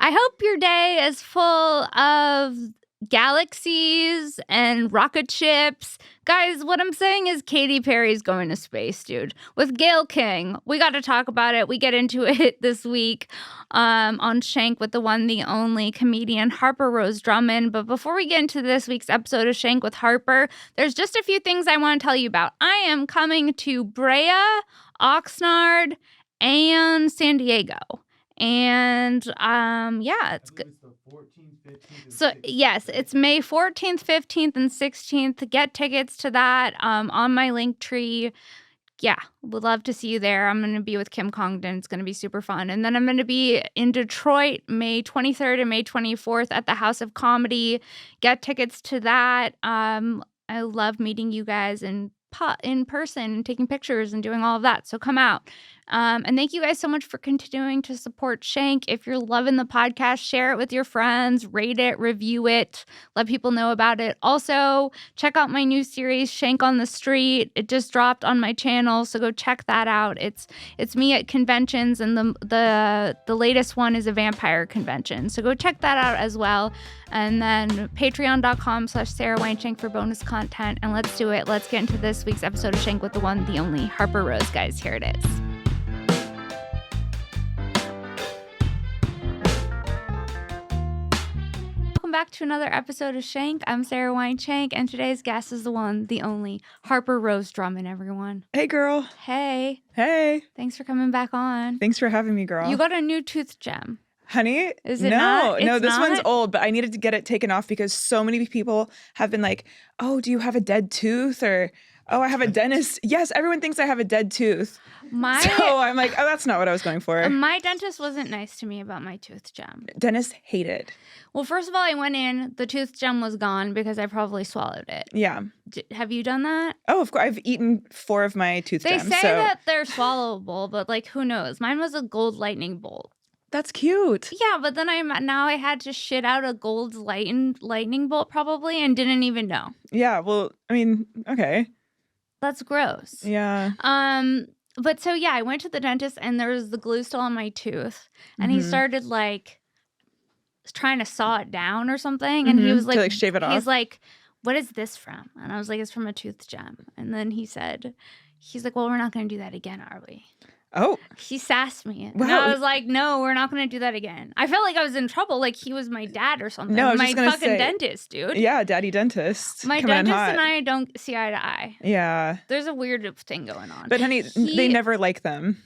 I hope your day is full of galaxies and rocket ships. Guys, what I'm saying is Katy Perry's going to space, dude. With Gayle King. We got to talk about it. We get into it this week on Shenk with the one, the only comedian Harper-Rose Drummond. But before we get into this week's episode of Shenk with Harper, there's just a few things I want to tell you about. I am coming to Brea, Oxnard, and San Diego. And it's good. So yes, it's May 14th, 15th, and 16th. Get tickets to that on my link tree. Yeah, would love to see you there. I'm going to be with Kim Congdon. It's going to be super fun. And then I'm going to be in Detroit May 23rd and May 24th at the House of Comedy. Get tickets to that. I love meeting you guys in person and taking pictures and doing all of that. So come out. And thank you guys so much for continuing to support Shenk. If you're loving the podcast, share it with your friends, rate it, review it, let people know about it. Also, check out my new series, Shenk on the Street. It just dropped on my channel, so go check that out. It's me at conventions, and the latest one is a vampire convention. So go check that out as well. And then patreon.com/Sara Weinshenk for bonus content. And let's do it. Let's get into this week's episode of Shenk with the one, the only Harper-Rose. Guys, here it is. Welcome back to another episode of Shenk. I'm Sara Weinshenk, and today's guest is the one, the only Harper-Rose Drummond, everyone. Hey, girl. Hey. Hey. Thanks for coming back on. Thanks for having me, girl. You got a new tooth gem. Honey, is it not? No, it's this not? One's old, but I needed to get it taken off because so many people have been like, oh, do you have a dead tooth? Or, oh, I have a dentist. Yes, everyone thinks I have a dead tooth. So I'm like, oh, that's not what I was going for. My dentist wasn't nice to me about my tooth gem. Dentists hate it. Well, first of all, I went in, the tooth gem was gone because I probably swallowed it. Yeah. Have you done that? Oh, of course. I've eaten 4 of my tooth gems. They say that they're swallowable, but like, who knows? Mine was a gold lightning bolt. That's cute. Yeah, but then I had to shit out a gold lightning bolt probably and didn't even know. Yeah, well, I mean, okay. That's gross. Yeah. But so yeah, I went to the dentist and there was the glue still on my tooth, and he started like trying to saw it down or something, and he was like, to like shave it off. He's like, "What is this from?" And I was like, "It's from a tooth gem." And then he's like, "Well, we're not going to do that again, are we?" Oh. He sassed me. Wow. And I was like, no, we're not going to do that again. I felt like I was in trouble, like he was my dad or something. No, I was my just gonna fucking say, dentist, dude. Yeah, daddy dentist. My dentist and I don't see eye to eye. Yeah. There's a weird thing going on. But honey, they never like them.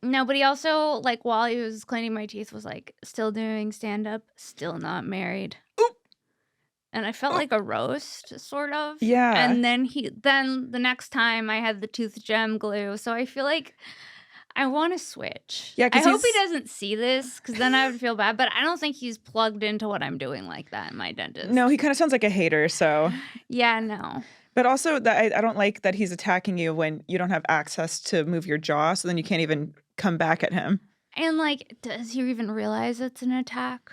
No, but he also, like, while he was cleaning my teeth, was like, still doing stand-up, still not married. Oop. And I felt like a roast, sort of. Yeah. And then the next time I had the tooth gem glue. So I feel like I want to switch. Yeah, I hope he doesn't see this, because then I would feel bad. But I don't think he's plugged into what I'm doing like that, my dentist. No, he kind of sounds like a hater, so. Yeah, no. But also, that I don't like that he's attacking you when you don't have access to move your jaw, so then you can't even come back at him. And, like, does he even realize it's an attack?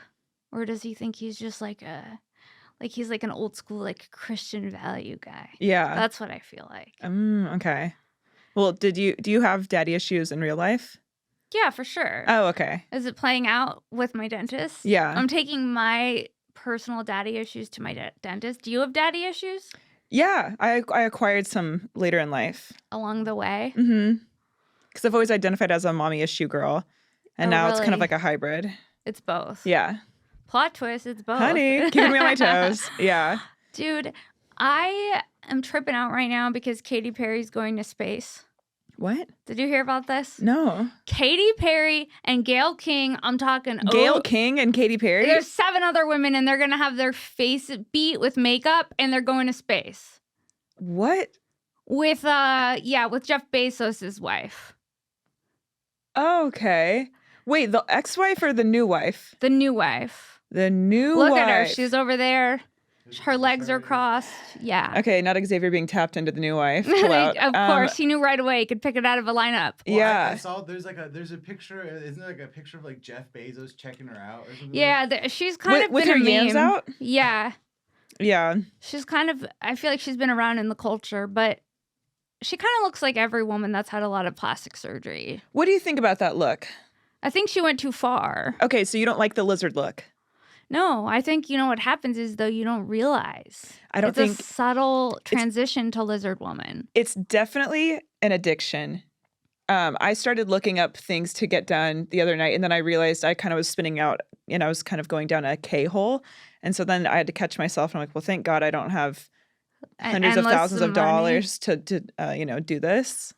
Or does he think he's just like he's like an old school, like, Christian value guy? Yeah. That's what I feel like. Okay. Well, do you have daddy issues in real life? Yeah, for sure. Oh, okay. Is it playing out with my dentist? Yeah. I'm taking my personal daddy issues to my dentist. Do you have daddy issues? Yeah, I acquired some later in life. Along the way? Mm-hmm. Because I've always identified as a mommy issue girl. And now it's kind of like a hybrid. It's both. Yeah. Plot twist, it's both. Honey, keeping me on my toes. Yeah. Dude, I am tripping out right now because Katy Perry's going to space. What? Did you hear about this? No. Katy Perry and Gayle King, I'm talking... Gayle King and Katy Perry? There's 7 other women, and they're going to have their face beat with makeup, and they're going to space. What? With Jeff Bezos' wife. Okay. Wait, the ex-wife or the new wife? The new wife. The new wife. Look at her. She's over there. Her legs are crossed. Yeah. Okay, not Xavier being tapped into the new wife. Chill out. Of course, he knew right away he could pick it out of a lineup. Well, yeah. I saw there's a picture. Isn't there like a picture of like Jeff Bezos checking her out or something? Yeah, she's kind of with been her a yams meme. out. Yeah. Yeah. She's kind of. I feel like she's been around in the culture, but she kind of looks like every woman that's had a lot of plastic surgery. What do you think about that look? I think she went too far. Okay, so you don't like the lizard look. No, I think, what happens is, though, you don't realize. It's a subtle transition to lizard woman. It's definitely an addiction. I started looking up things to get done the other night, and then I realized I kind of was spinning out, and I was kind of going down a K-hole. And so then I had to catch myself, and I'm like, well, thank God I don't have hundreds of thousands of dollars to do this.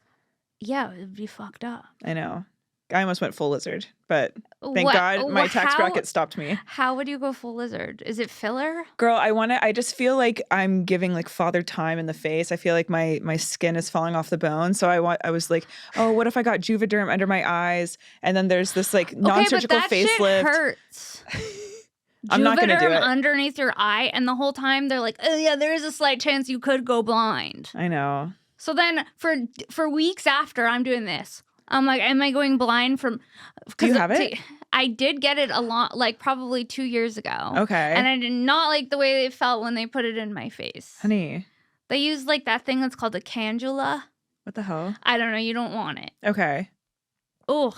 Yeah, it would be fucked up. I know. I almost went full lizard, but thank God my tax bracket stopped me. How would you go full lizard? Is it filler? Girl, I just feel like I'm giving like Father Time in the face. I feel like my skin is falling off the bone. So I was like, oh, what if I got Juvederm under my eyes? And then there's this like non-surgical facelift. Shit hurts. I'm not going to do it. Underneath your eye, and the whole time they're like, oh yeah, there is a slight chance you could go blind. I know. So then for weeks after I'm doing this, I'm like, am I going blind from... Do you have it? I did get it probably 2 years ago. Okay. And I did not like the way it felt when they put it in my face. Honey. They use like that thing that's called a cannula. What the hell? I don't know. You don't want it. Okay. Ugh.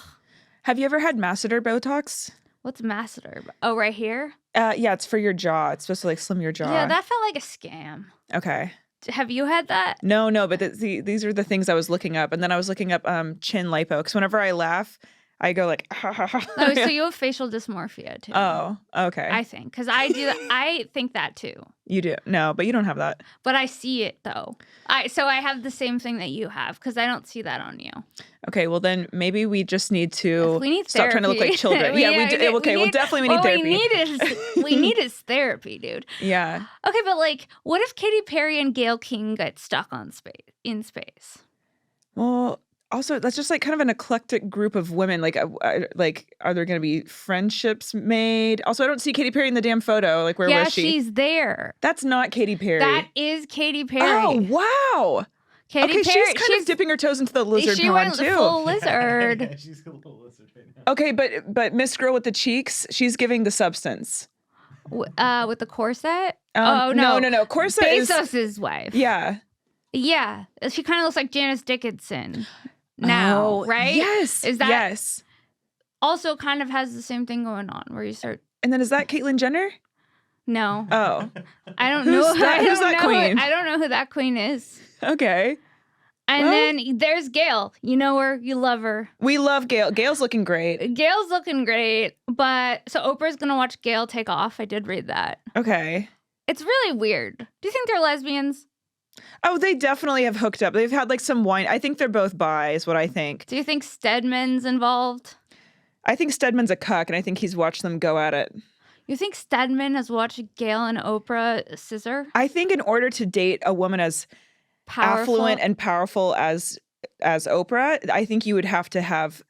Have you ever had masseter Botox? What's masseter? Oh, right here? Yeah, it's for your jaw. It's supposed to like slim your jaw. Yeah, that felt like a scam. Okay. Have you had that? No, but these are the things I was looking up. And then I was looking up chin lipo. Because whenever I laugh, I go like, ha, ha, ha. Oh, so you have facial dysmorphia too. Oh, okay. I think. Because I do. I think that too. You do? No, but you don't have that. But I see it though. So I have the same thing that you have because I don't see that on you. Okay, well then maybe we just need to stop therapy. trying to look like children. Well, definitely we need therapy. We need is therapy, dude. Yeah. Okay, but like, what if Katy Perry and Gayle King get stuck in space? Well, also that's just like kind of an eclectic group of women. Like, are there going to be friendships made? Also, I don't see Katy Perry in the damn photo. Like, where was she? Yeah, she's there. That's not Katy Perry. That is Katy Perry. Oh wow. Katy Perry, she's kind of dipping her toes into the lizard pond too. She went full lizard. Yeah, she's a little lizard right now. Okay, but Miss Girl with the cheeks, she's giving the substance. With the corset? No. Corset Bezos' wife. Yeah. Yeah. She kind of looks like Janice Dickinson now, right? Yes. Is that yes. Also kind of has the same thing going on where you start. And then is that Caitlyn Jenner? No. Oh. I don't know. Who's that queen? I don't know who that queen is. Okay. And then there's Gayle. You know her. You love her. We love Gayle. Gayle's looking great. Gayle's looking great. But so Oprah's going to watch Gayle take off. I did read that. Okay. It's really weird. Do you think they're lesbians? Oh, they definitely have hooked up. They've had like some wine. I think they're both bi is what I think. Do you think Stedman's involved? I think Stedman's a cuck, and I think he's watched them go at it. You think Stedman has watched Gayle and Oprah scissor? I think in order to date a woman as affluent and powerful as Oprah, I think you would have to have,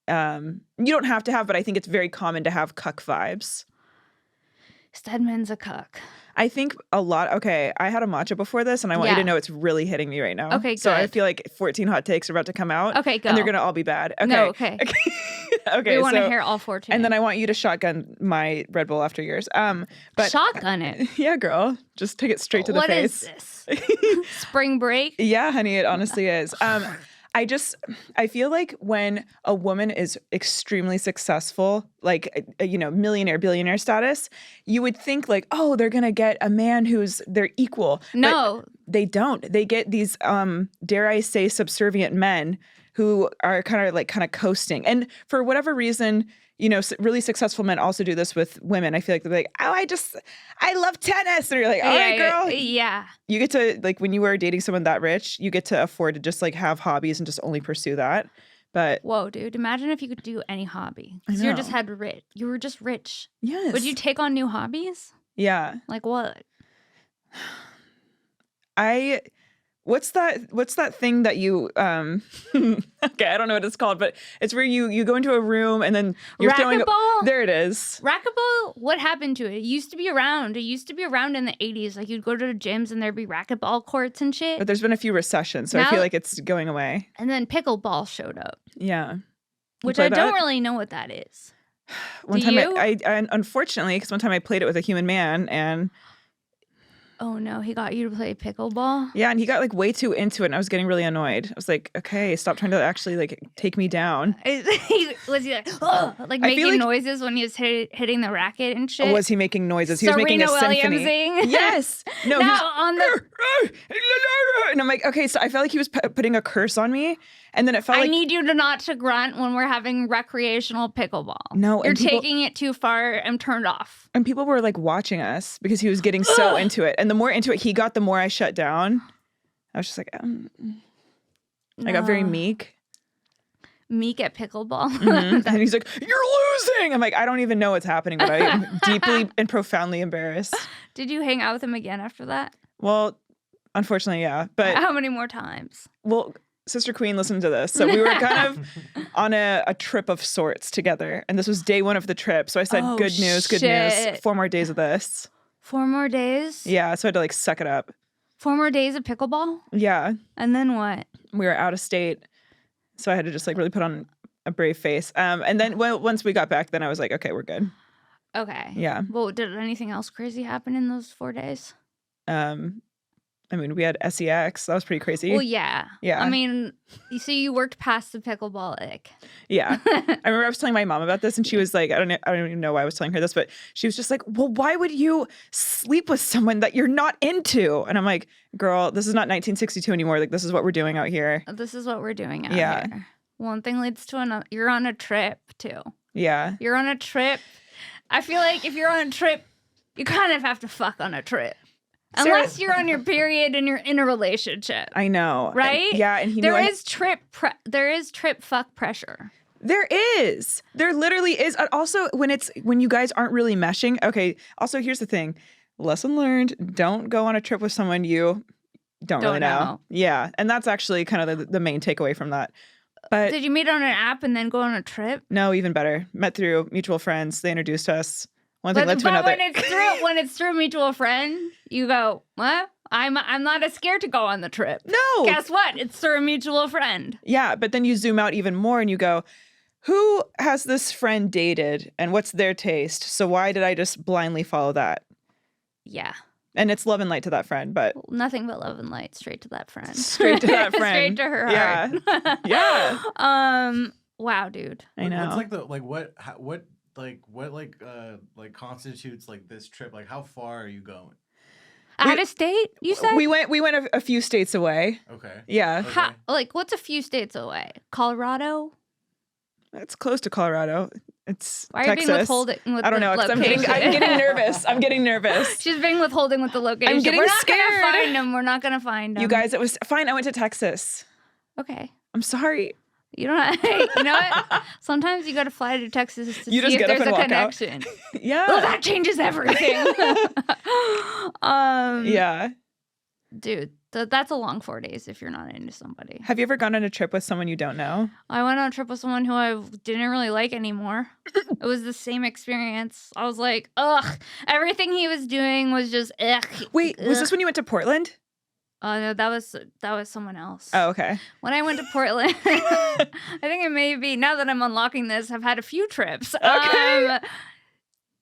you don't have to have, but I think it's very common to have cuck vibes. Stedman's a cuck. I think a lot. Okay, I had a matcha before this, and I want you to know it's really hitting me right now. Okay, good. So I feel like 14 hot takes are about to come out. Okay, go. And they're going to all be bad. Okay. No, okay. Okay. We want to hear all 14. And then I want you to shotgun my Red Bull after yours. But shotgun it? Yeah, girl. Just take it straight to the face. What is this? Spring break? Yeah, honey, it honestly is. I feel like when a woman is extremely successful, like, millionaire, billionaire status, you would think like, oh, they're going to get a man who's their equal. No. But they don't. They get these, dare I say, subservient men who are kind of coasting. And for whatever reason, really successful men also do this with women. I feel like they're like, oh, I love tennis. And you're like, all right, girl. Yeah. You get to, like, when you are dating someone that rich, you get to afford to just, like, have hobbies and just only pursue that. But whoa, dude, imagine if you could do any hobby. Because you were just rich. Yes. Would you take on new hobbies? Yeah. Like what? What's that thing that you okay, I don't know what it's called, but it's where you go into a room and then you're throwing there it is. Racquetball, what happened to it? It used to be around. It used to be around in the 80s. Like you'd go to the gyms and there'd be racquetball courts and shit. But there's been a few recessions, so I feel like it's going away. And then pickleball showed up. Yeah. Which I don't really know what that is. One time I unfortunately, because one time I played it with a human man and Oh no, he got you to play pickleball? Yeah, and he got like way too into it and I was getting really annoyed. I was like, okay, stop trying to actually like take me down. Was he like, oh, like making noises when he was hitting the racket and shit? Was he making noises? He was making a symphony. Yes. No, on the... And I'm like, okay, so I felt like he was putting a curse on me. And then it felt like... I need you to not to grunt when we're having recreational pickleball. No. You're taking it too far. I'm turned off. And people were like watching us because he was getting so into it. And the more into it he got, the more I shut down. I was just like, I got very meek. Meek at pickleball. Mm-hmm. And he's like, you're losing. I'm like, I don't even know what's happening, but I am deeply and profoundly embarrassed. Did you hang out with him again after that? Well, unfortunately, yeah. But how many more times? Well, Sister Queen listened to this. So we were kind of on a trip of sorts together. And this was day 1 of the trip. So I said, good news, good news. 4 more days of this. 4 more days? Yeah. So I had to like suck it up. 4 more days of pickleball? Yeah. And then what? We were out of state. So I had to just like really put on a brave face. And then once we got back, then I was like, okay, we're good. Okay. Yeah. Well, did anything else crazy happen in those 4 days? I mean, we had SEX. That was pretty crazy. Well, yeah. Yeah. I mean, you see, you worked past the pickleball ick. Yeah. I remember I was telling my mom about this and she was like, I don't even know why I was telling her this, but she was just like, well, why would you sleep with someone that you're not into? And I'm like, girl, this is not 1962 anymore. Like, this is what we're doing out here. This is what we're doing out here. One thing leads to another. You're on a trip, too. Yeah. You're on a trip. I feel like if you're on a trip, you kind of have to fuck on a trip. Unless you're on your period and you're in a relationship. I know. Right? Yeah. And there is trip fuck pressure. There is. There literally is. Also, when you guys aren't really meshing. Okay. Also, here's the thing. Lesson learned. Don't go on a trip with someone you don't really know. Yeah. And that's actually kind of the main takeaway from that. But did you meet on an app and then go on a trip? No, even better. Met through mutual friends. They introduced us. One thing led to another. When it's through a mutual friend, you go, what? I'm not as scared to go on the trip. No. Guess what? It's through a mutual friend. Yeah, but then you zoom out even more and you go, who has this friend dated and what's their taste? So why did I just blindly follow that? Yeah. And it's love and light to that friend, but nothing but love and light straight to that friend. Straight to that friend. Straight to her heart. Yeah. Wow, dude. I know. What's like what constitutes like this trip? Like, how far are you going? Out of state, you said? We went a few states away. Okay. Yeah. Okay. What's a few states away? Colorado? It's close to Colorado. It's Why Texas. Are you being withholding with I don't know, because I'm getting nervous. I'm getting nervous. She's being withholding with the location. I'm getting scared. We're not gonna find them. You guys, it was fine. I went to Texas. Okay. I'm sorry. You don't. You know what? Sometimes you got to fly to Texas to see if there's a connection. Yeah. Well, that changes everything. Yeah. Dude, that's a long 4 days if you're not into somebody. Have you ever gone on a trip with someone you don't know? I went on a trip with someone who I didn't really like anymore. It was the same experience. I was like, ugh. Everything he was doing was just ugh. Wait, was this when you went to Portland? Oh, no, that was someone else. Oh, okay. When I went to Portland, I think it may be, now that I'm unlocking this, I've had a few trips. Okay.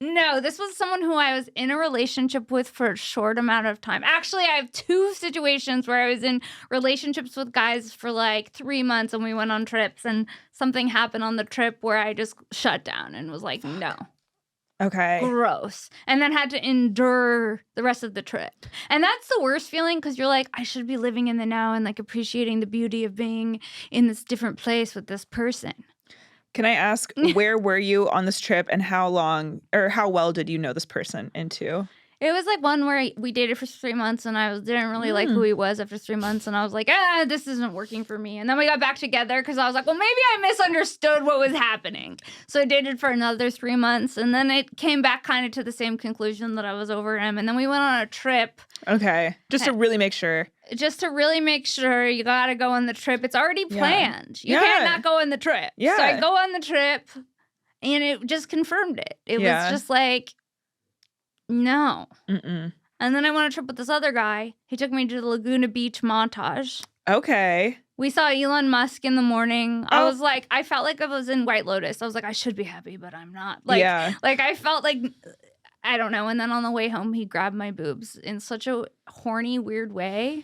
No, this was someone who I was in a relationship with for a short amount of time. Actually, I have 2 situations where I was in relationships with guys for like 3 months and we went on trips and something happened on the trip where I just shut down and was like, no. Okay. Gross. And then had to endure the rest of the trip. And that's the worst feeling because you're like, I should be living in the now and like appreciating the beauty of being in this different place with this person. Can I ask, where were you on this trip and how long or how well did you know this person into? It was like one where we dated for 3 months and I didn't really like who he was after 3 months. And I was like, this isn't working for me. And then we got back together because I was like, well, maybe I misunderstood what was happening. So I dated for another 3 months. And then it came back kind of to the same conclusion that I was over him. And then we went on a trip. Okay. Just to really make sure. Just to really make sure you got to go on the trip. It's already planned. You can't not go on the trip. Yeah. So I go on the trip and it just confirmed it. It was just like, no. Mm-mm. And then I went on a trip with this other guy. He took me to the Laguna Beach montage. Okay. We saw Elon Musk in the morning. I was like, I felt like I was in White Lotus. I was like, I should be happy, but I'm not. Like I felt like I don't know. And then on the way home, he grabbed my boobs in such a horny, weird way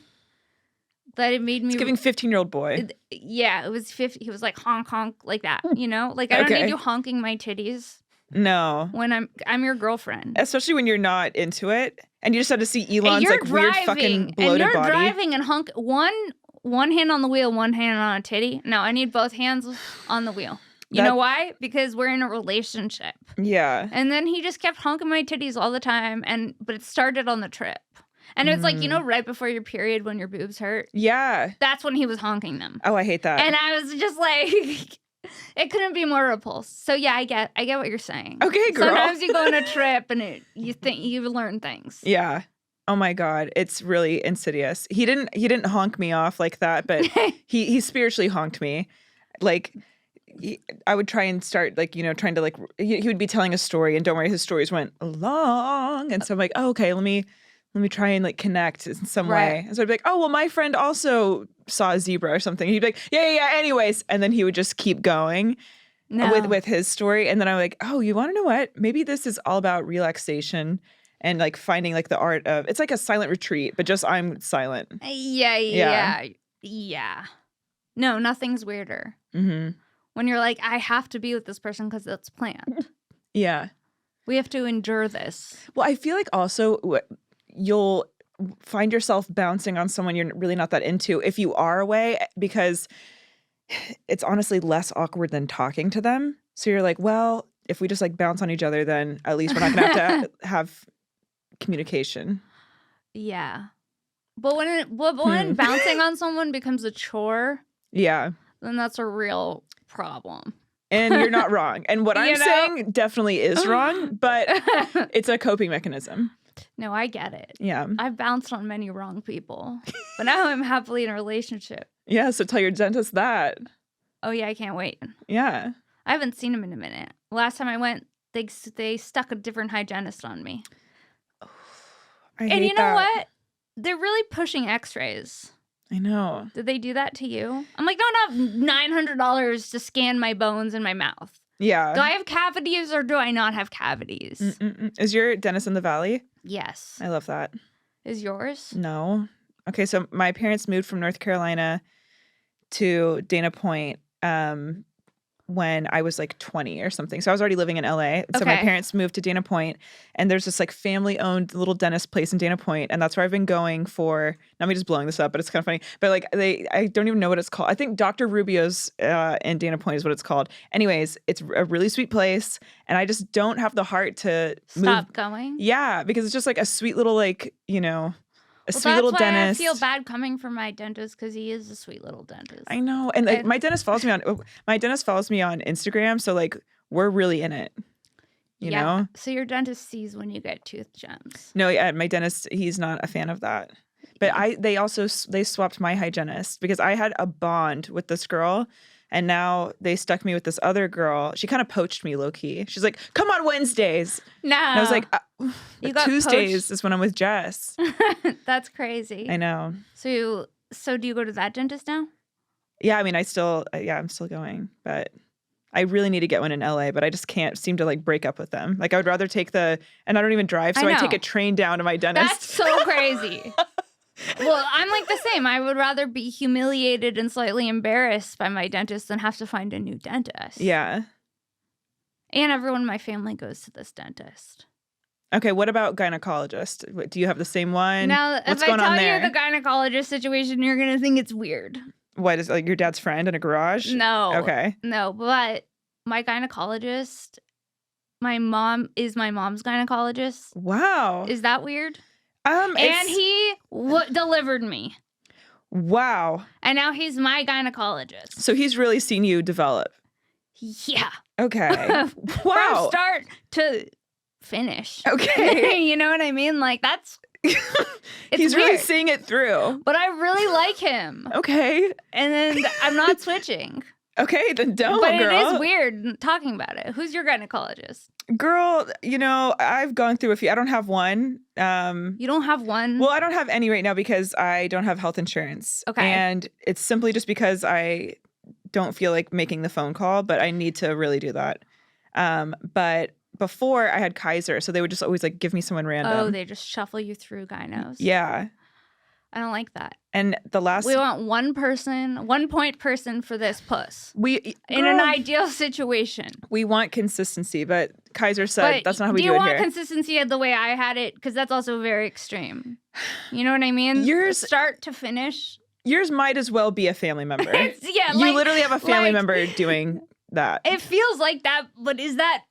that it made me... It's giving 15-year-old boy. Yeah, it was 50. He was like, honk, honk, like that, you know? Like, I don't need you honking my titties. No. When I'm your girlfriend. Especially when you're not into it. And you just had to see Elon's like weird fucking bloated body. And you're driving and honk one hand on the wheel, one hand on a titty. No, I need both hands on the wheel. You know why? Because we're in a relationship. Yeah. And then he just kept honking my titties all the time. But it started on the trip. And it's like, you know, right before your period when your boobs hurt? Yeah. That's when he was honking them. Oh, I hate that. And I was just like... It couldn't be more repulsed. So yeah, I get what you're saying. Okay, girl. Sometimes you go on a trip and you think you learn things. Yeah. Oh my God, it's really insidious. He didn't honk me off like that, but he spiritually honked me. Like I would try and start like, you know, trying to like he would be telling a story, and don't worry, his stories went long, and so I'm like, oh, okay, let me try and like connect in some way. And so I'd be like, oh, well, my friend also saw a zebra or something. He'd be like, yeah, anyways. And then he would just keep going with his story. And then I'm like, oh, you want to know what? Maybe this is all about relaxation and like finding like the art of, it's like a silent retreat, but just I'm silent. Yeah. No, nothing's weirder. Mm-hmm. When you're like, I have to be with this person because it's planned. Yeah. We have to endure this. Well, I feel like also you'll find yourself bouncing on someone you're really not that into if you are away, because it's honestly less awkward than talking to them. So you're like, well, if we just like bounce on each other, then at least we're not going to have to have communication. Yeah. But when bouncing on someone becomes a chore, yeah, then that's a real problem. And you're not wrong. And what I'm saying definitely is wrong, but it's a coping mechanism. No, I get it. Yeah. I've bounced on many wrong people, but now I'm happily in a relationship. Yeah, so tell your dentist that. Oh, yeah, I can't wait. Yeah. I haven't seen him in a minute. Last time I went, they stuck a different hygienist on me. Oh, and you know what? They're really pushing x-rays. I know. Did they do that to you? I'm like, no, not $900 to scan my bones in my mouth. Yeah. Do I have cavities or do I not have cavities? Is your dentist in the Valley? Yes. I love that. Is yours? No. Okay, so my parents moved from North Carolina to Dana Point when I was like 20 or something. So I was already living in LA. So my parents moved to Dana Point, and there's this like family-owned little dentist place in Dana Point, and that's where I've been going for, not me just blowing this up, but it's kind of funny. But like I don't even know what it's called. I think Dr. Rubio's in Dana Point is what it's called. Anyways, it's a really sweet place, and I just don't have the heart to stop going. Yeah, because it's just like a sweet little like, you know, sweet little dentist. I feel bad coming from my dentist because he is a sweet little dentist. I know, and like, my dentist follows me on Instagram, so like we're really in it. You know. So your dentist sees when you get tooth gems. No, yeah, my dentist, he's not a fan of that. But they swapped my hygienist because I had a bond with this girl. And now they stuck me with this other girl. She kind of poached me low key. She's like, come on Wednesdays. No. And I was like, Tuesdays is when I'm with Jess. That's crazy. I know. So do you go to that dentist now? Yeah, I mean, I'm still going. But I really need to get one in LA, but I just can't seem to like break up with them. Like I would rather and I don't even drive, so I take a train down to my dentist. That's so crazy. Well, I'm like the same. I would rather be humiliated and slightly embarrassed by my dentist than have to find a new dentist. Yeah. And everyone in my family goes to this dentist. Okay, what about gynecologist? Do you have the same one? Now, What's if going I on tell there? you the gynecologist situation, you're going to think it's weird. What, is like your dad's friend in a garage? No. Okay. No, but my gynecologist, my mom is my mom's gynecologist. Wow. Is that weird? And he delivered me. Wow. And now he's my gynecologist. So he's really seen you develop. Yeah. Okay. Wow. From start to finish. Okay. You know what I mean? Like that's he's really seeing it through. But I really like him. Okay. And then I'm not switching. Okay, then don't, but girl. It is weird talking about it. Who's your gynecologist? Girl, you know, I've gone through a few. I don't have one. You don't have one? Well, I don't have any right now because I don't have health insurance. Okay. And it's simply just because I don't feel like making the phone call, but I need to really do that. But before I had Kaiser, so they would just always like give me someone random. Oh, they just shuffle you through gynos. Yeah. I don't like that. And the last we want one point person for this puss. In an ideal situation. We want consistency, but Kaiser said that's not how we do it here. Do you want consistency the way I had it? Because that's also very extreme. You know what I mean? Yours start to finish. Yours might as well be a family member. You literally have a family member doing that. It feels like that, but is that?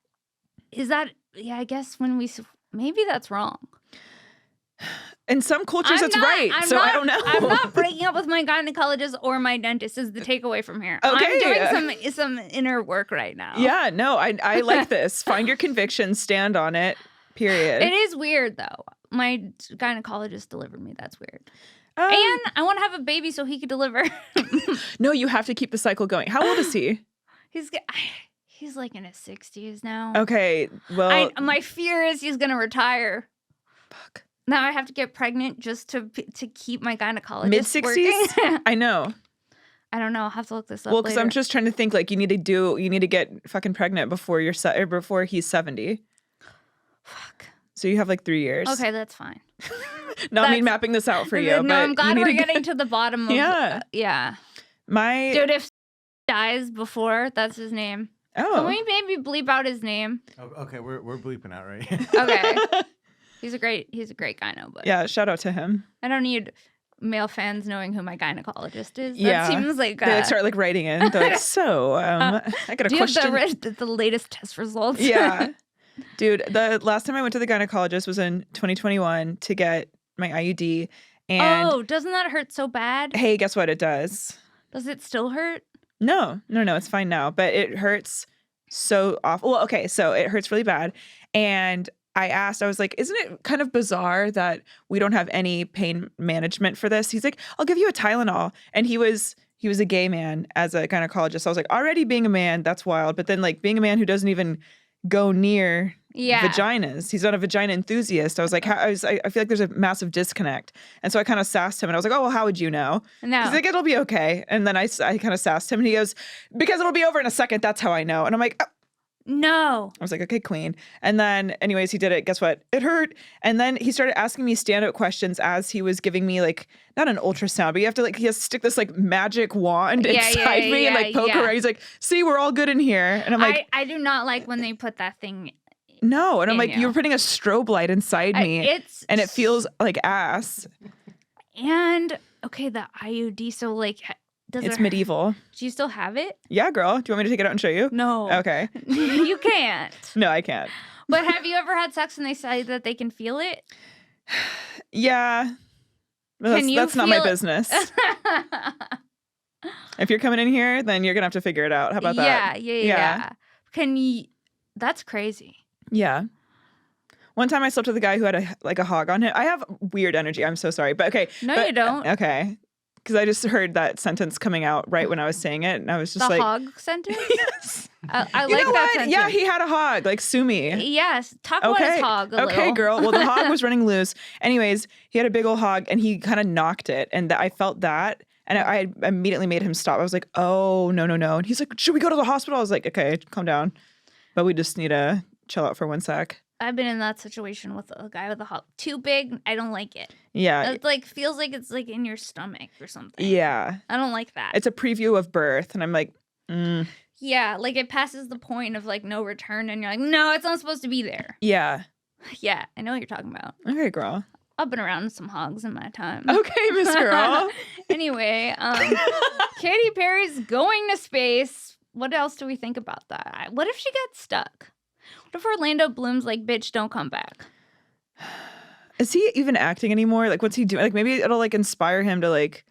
Yeah, I guess maybe that's wrong. In some cultures, it's right. I don't know. I'm not breaking up with my gynecologist or my dentist is the takeaway from here. Okay. I'm doing some inner work right now. Yeah, no, I like this. Find your convictions, stand on it, period. It is weird, though. My gynecologist delivered me. That's weird. And I want to have a baby so he could deliver. No, you have to keep the cycle going. How old is he? He's like in his 60s now. Okay, well. My fear is he's going to retire. Fuck. Now I have to get pregnant just to keep my gynecologist mid-60s? I know. I don't know. I'll have to look this up. Well, because I'm just trying to think like you need to get fucking pregnant before he's 70. Fuck. So you have like 3 years. Okay, that's fine. Not me mapping this out for you. No, I'm glad we're getting to the bottom of yeah. Yeah. Dude, if dies before, that's his name. Oh. Can we maybe bleep out his name? Oh, okay, we're bleeping out, right? Okay. He's a great gyno, but yeah, shout out to him. I don't need male fans knowing who my gynecologist is. Yeah. That seems like they start like writing in. They're like, so I got a question. Do you have the latest test results? Yeah. Dude, the last time I went to the gynecologist was in 2021 to get my IUD. And doesn't that hurt so bad? Hey, guess what? It does. Does it still hurt? No, it's fine now. But it hurts so awful. Well, okay, so it hurts really bad. And I was like, isn't it kind of bizarre that we don't have any pain management for this? He's like, I'll give you a Tylenol. And he was a gay man as a gynecologist. I was like, already being a man, that's wild. But then like being a man who doesn't even go near vaginas. He's not a vagina enthusiast. I was like, I feel like there's a massive disconnect. And so I kind of sassed him and I was like, oh, well, how would you know? No. He's like, it'll be okay. And then I kind of sassed him and he goes, because it'll be over in a second. That's how I know. And I'm like, oh. No. I was like, okay, queen. And then anyways, he did it. Guess what? It hurt. And then he started asking me stand-up questions as he was giving me like, not an ultrasound, but he has to stick this like magic wand inside me and like poke around. He's like, see, we're all good in here. And I'm like, I do not like when they put that thing. No. And I'm like, you're putting a strobe light inside me. And it feels like ass. And okay, the IUD. So like, it's medieval. Do you still have it? Yeah, girl. Do you want me to take it out and show you? No. Okay. You can't. No, I can't. But have you ever had sex and they say that they can feel it? Yeah. That's not my business. If you're coming in here, then you're going to have to figure it out. How about that? Yeah. That's crazy. Yeah. One time I slept with a guy who had a hog on him. I have weird energy. I'm so sorry. But okay. No, you don't. Okay. Because I just heard that sentence coming out right when I was saying it. And I was just the hog sentence? Yes. I like that sentence. Yeah, he had a hog. Like, sue me. Yes. Talk about his hog a little. Okay, girl. Well, the hog was running loose. Anyways, he had a big old hog and he kind of knocked it. And I felt that. And I immediately made him stop. I was like, oh, no. And he's like, should we go to the hospital? I was like, okay, calm down. But we just need to chill out for 1 sec. I've been in that situation with a guy with a hog. Too big, I don't like it. Yeah. It like feels like it's like in your stomach or something. Yeah. I don't like that. It's a preview of birth. And I'm like, Yeah, like it passes the point of like no return and you're like, no, it's not supposed to be there. Yeah. Yeah, I know what you're talking about. Okay, girl. I've been around some hogs in my time. Okay, Miss Girl. Anyway, Katy Perry's going to space. What else do we think about that? What if she gets stuck? What if Orlando Bloom's like, bitch, don't come back? Is he even acting anymore? Like, what's he doing? Like, maybe it'll like inspire him to like.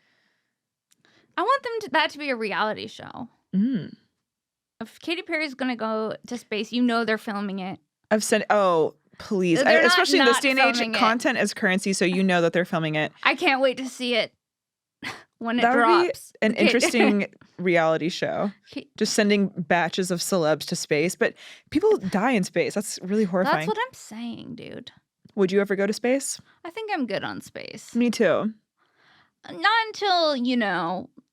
I want that to be a reality show. If Katy Perry's gonna go to space, you know they're filming it. I've said, oh, please. Especially in this day and age, content is currency, so you know that they're filming it. I can't wait to see it when it that drops. Would be an interesting reality show. Just sending batches of celebs to space. But people die in space. That's really horrifying. That's what I'm saying, dude. Would you ever go to space? I think I'm good on space. Me too. Not until,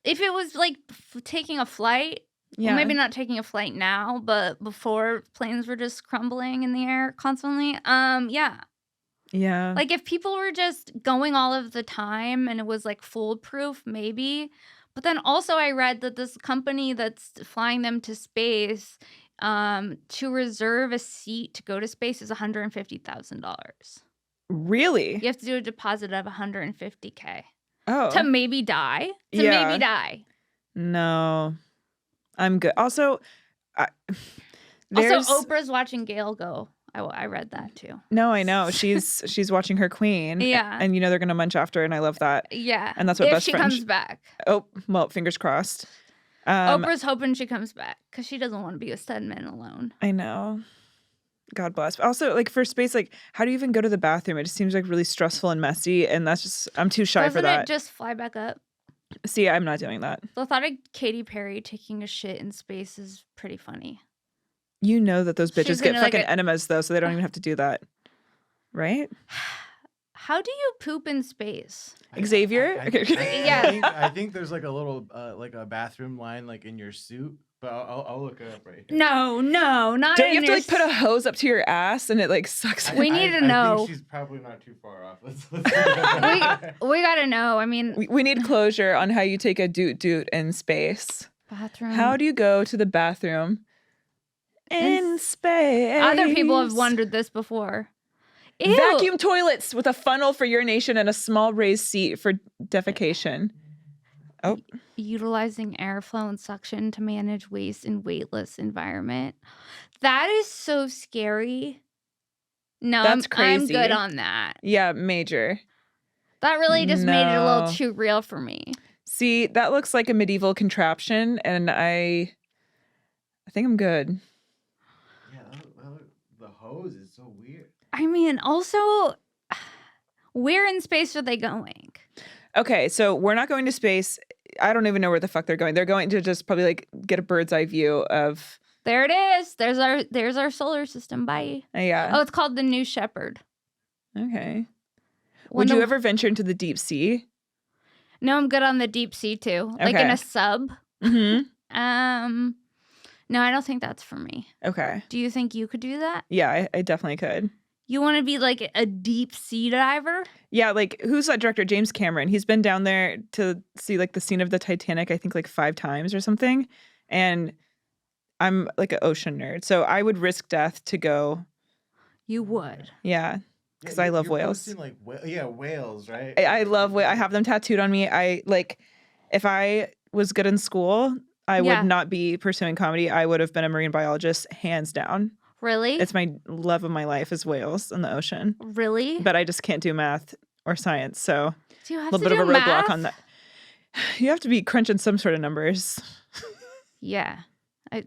if it was like taking a flight, Well, maybe not taking a flight now, but before planes were just crumbling in the air constantly. Yeah. Yeah. Like if people were just going all of the time and it was like foolproof, maybe. But then also I read that this company that's flying them to space, to reserve a seat to go to space is $150,000. Really? You have to do a deposit of $150K Oh. to maybe die. Maybe die. No, I'm good. Also, Oprah's watching Gail go. I read that too. No, I know. She's watching her queen. Yeah. And they're going to munch after, and I love that. Yeah. And that's what if best she friends... comes back. Oh, well, fingers crossed. Oprah's hoping she comes back because she doesn't want to be a Stedman alone. I know. God bless. But also, like, for space, like, how do you even go to the bathroom? It just seems like really stressful and messy, and that's just... I'm too shy for that. Doesn't it just fly back up? See, I'm not doing that. The thought of Katy Perry taking a shit in space is pretty funny. You know that those bitches get fucking like enemas, though, so they don't even have to do that. Right? How do you poop in space? Xavier? Yeah. I think there's like a little, like a bathroom line, like in your suit. But I'll look it up right here. No, not Don't in you have to like put a hose up to your ass and it like sucks? We need to know. I think she's probably not too far off. We gotta know. I mean, we need closure on how you take a doot in space. Bathroom. How do you go to the bathroom in space? Other people have wondered this before. Ew. Vacuum toilets with a funnel for urination and a small raised seat for defecation. Oh. Utilizing airflow and suction to manage waste in weightless environment. That is so scary. No, That's crazy. I'm good on that. Yeah, major. That really just made it a little too real for me. See, that looks like a medieval contraption, and I think I'm good. Yeah, the hose is so weird. I mean, also, where in space are they going? Okay, so we're not going to space. I don't even know where the fuck they're going. They're going to just probably like get a bird's eye view of. There it is. There's our solar system. Bye. Yeah. Oh, it's called the New Shepard. Okay. Would you ever venture into the deep sea? No, I'm good on the deep sea too. Like in a sub. Mm-hmm. No, I don't think that's for me. Okay. Do you think you could do that? Yeah, I definitely could. You want to be like a deep sea diver? Yeah, like who's that director? James Cameron. He's been down there to see like the scene of the Titanic, I think like 5 times or something. And I'm like an ocean nerd, so I would risk death to go. You would. Yeah, because I love whales. Like, whales, right? I love whales. I have them tattooed on me. I like, if I was good in school, I would not be pursuing comedy. I would have been a marine biologist, hands down. Really? It's my love of my life is whales in the ocean. Really? But I just can't do math or science, so do you have a little to bit of do a roadblock math? on that. You have to be crunching some sort of numbers. Yeah,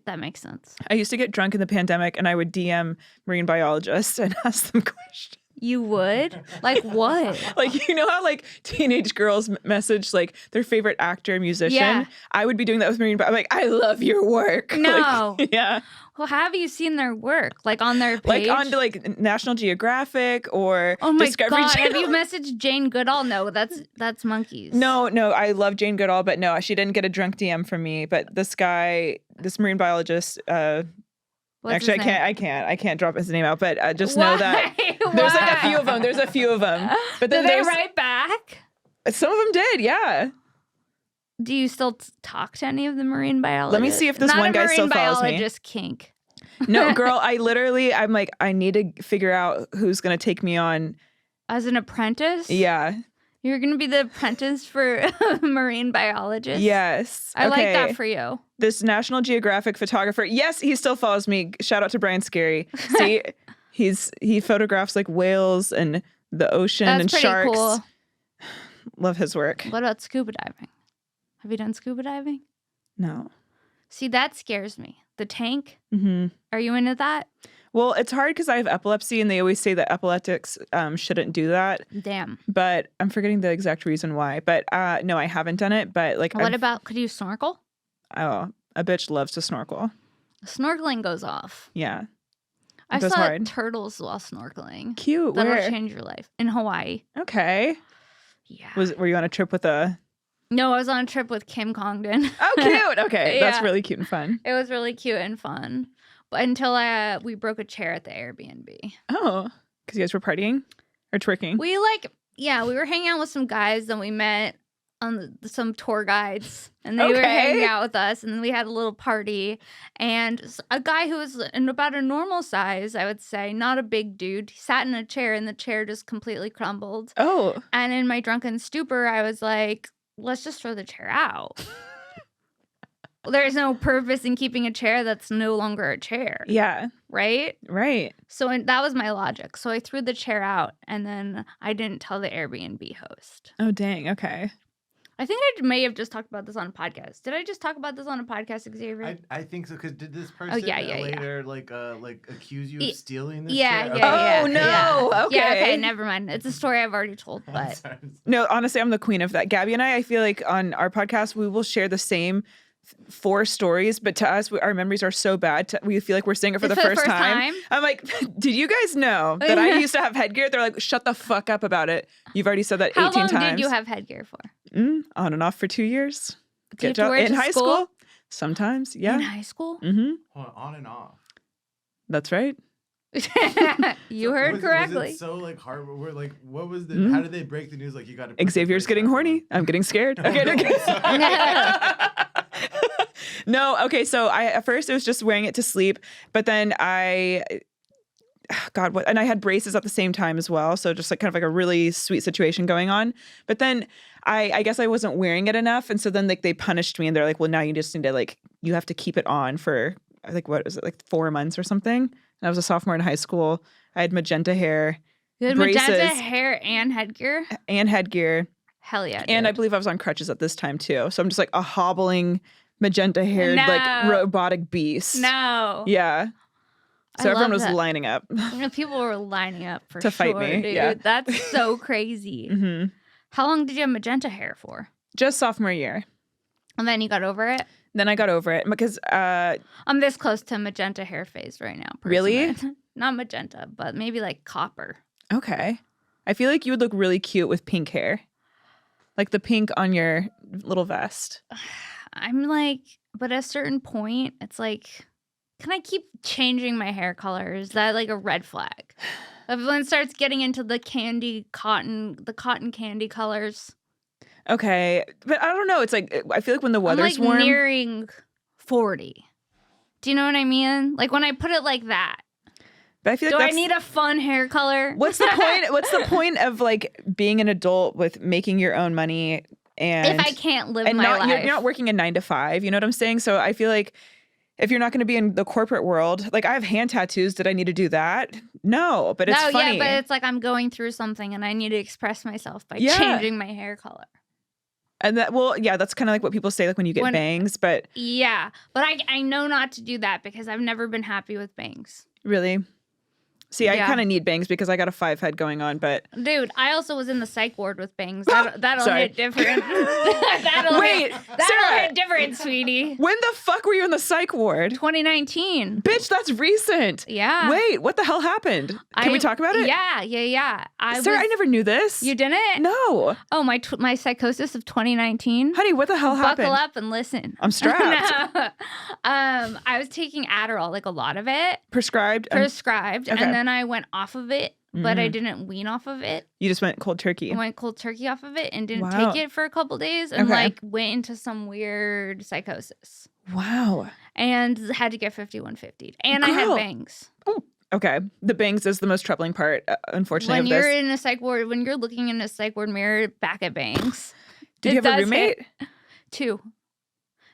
that makes sense. I used to get drunk in the pandemic, and I would DM marine biologists and ask them questions. You would? Like what? Like, you know how like teenage girls message like their favorite actor, musician? Yeah. I would be doing that with marine. I'm like, I love your work. No. Like, yeah. Well, have you seen their work? Like on their page? Like on to like National Geographic or oh my Discovery God. Channel. Have you messaged Jane Goodall? No, that's monkeys. No, I love Jane Goodall, but no, she didn't get a drunk DM from me. But this guy, this marine biologist, actually, I can't drop his name out, but just know that there's like a few of them. There's a few of them. But then did they write back? Some of them did, yeah. Do you still talk to any of the marine biologists? Let me see if this one guy still follows me. Not a marine biologist kink. No, girl, I'm like, I need to figure out who's going to take me on. As an apprentice? Yeah. You're going to be the apprentice for a marine biologist? Yes. I like that for you. This National Geographic photographer. Yes, he still follows me. Shout out to Brian Scary. See, he photographs like whales and the ocean and sharks. Cool. Love his work. What about scuba diving? Have you done scuba diving? No. See, that scares me. The tank? Mm-hmm. Are you into that? Well, it's hard because I have epilepsy, and they always say that epileptics shouldn't do that. Damn. But I'm forgetting the exact reason why. But no, I haven't done it. But like, what about, could you snorkel? Oh, a bitch loves to snorkel. Snorkeling goes off. Yeah. I saw turtles while snorkeling. Cute. That'll Where? change your life. In Hawaii. Okay. Yeah. Were you on a trip with a No, I was on a trip with Kim Congdon. Oh, cute. Okay. Yeah. That's really cute and fun. It was really cute and fun. But until we broke a chair at the Airbnb. Oh, because you guys were partying or twerking? We were hanging out with some guys, and we met on some tour guides, and they were hanging out with us, and then we had a little party, and a guy who was in about a normal size, I would say, not a big dude, he sat in a chair, and the chair just completely crumbled. Oh. And in my drunken stupor, I was like, let's just throw the chair out. There's no purpose in keeping a chair that's no longer a chair. Yeah. Right? Right. So that was my logic. So I threw the chair out, and then I didn't tell the Airbnb host. Oh, dang. Okay. I think I may have just talked about this on a podcast. Did I just talk about this on a podcast, Xavier? I think so, because did this person later like accuse you of stealing this? Yeah, chair? yeah. Oh, no. Yeah. Okay. Yeah, okay, never mind. It's a story I've already told, but No, honestly, I'm the queen of that. Gabby and I feel like on our podcast, we will share the same 4 stories, but to us, our memories are so bad. We feel like we're saying it for the first time. I'm like, did you guys know that I used to have headgear? They're like, shut the fuck up about it. You've already said that 18 times. How long did you have headgear for? On and off for 2 years. Do you have to wear it in to high school? Sometimes, yeah. In high school? Mm-hmm. On and off. That's right. You heard correctly. Was it so like hard? We're like, what was the? How did they break the news? Like, you got to. Xavier's getting horny. I'm getting scared. Okay. No, okay. So at first it was just wearing it to sleep, but then and I had braces at the same time as well. So just like kind of like a really sweet situation going on. But then I guess I wasn't wearing it enough, and so then like they punished me, and they're like, well, now you just need to you have to keep it on for like, what was it, like 4 months or something. And I was a sophomore in high school. I had magenta hair. You had braces, magenta hair and headgear? And headgear. Hell yeah. Dude. And I believe I was on crutches at this time too. So I'm just like a hobbling magenta haired like robotic beast. No. Yeah. So everyone was lining up. People were lining up to fight me. Dude. Yeah. That's so crazy. Mm-hmm. How long did you have magenta hair for? Just sophomore year. And then you got over it? Then I got over it because I'm this close to magenta hair phase right now. Personally. Really? Not magenta, but maybe like copper. Okay. I feel like you would look really cute with pink hair. Like the pink on your little vest. I'm like, but at a certain point, it's like, can I keep changing my hair color? Is that like a red flag? If one starts getting into the cotton candy colors. Okay. But I don't know. It's like, I feel like when the weather's warm. Nearing 40. Do you know what I mean? Like when I put it like that. But I feel like I need a fun hair color? What's the point? What's the point of like being an adult with making your own money and if I can't live my life? You're not working a 9 to 5. You know what I'm saying? So I feel like if you're not going to be in the corporate world, like I have hand tattoos. Did I need to do that? No, but it's funny. Yeah, but it's like I'm going through something and I need to express myself by changing my hair color. And that's kind of like what people say, like when you get bangs, but yeah, but I know not to do that because I've never been happy with bangs. Really? See, I kind of need bangs because I got a 5 head going on, but... Dude, I also was in the psych ward with bangs. That'll hit different. that'll hit different, sweetie. When the fuck were you in the psych ward? 2019. Bitch, that's recent. Yeah. Wait, what the hell happened? Can we talk about it? Yeah. Sarah, I never knew this. You didn't? No. Oh, my psychosis of 2019. Honey, what the hell happened? Buckle up and listen. I'm strapped. I was taking Adderall, like a lot of it. Prescribed? Prescribed. Okay. And then I went off of it, but I didn't wean off of it. You just went cold turkey. I went cold turkey off of it and didn't take it for a couple days and went into some weird psychosis. Wow. And had to get 5150'd. And I had bangs. Ooh. Okay. The bangs is the most troubling part, unfortunately, when you're in a psych ward, when you're looking in a psych ward mirror, back at bangs. Did you have a roommate? 2.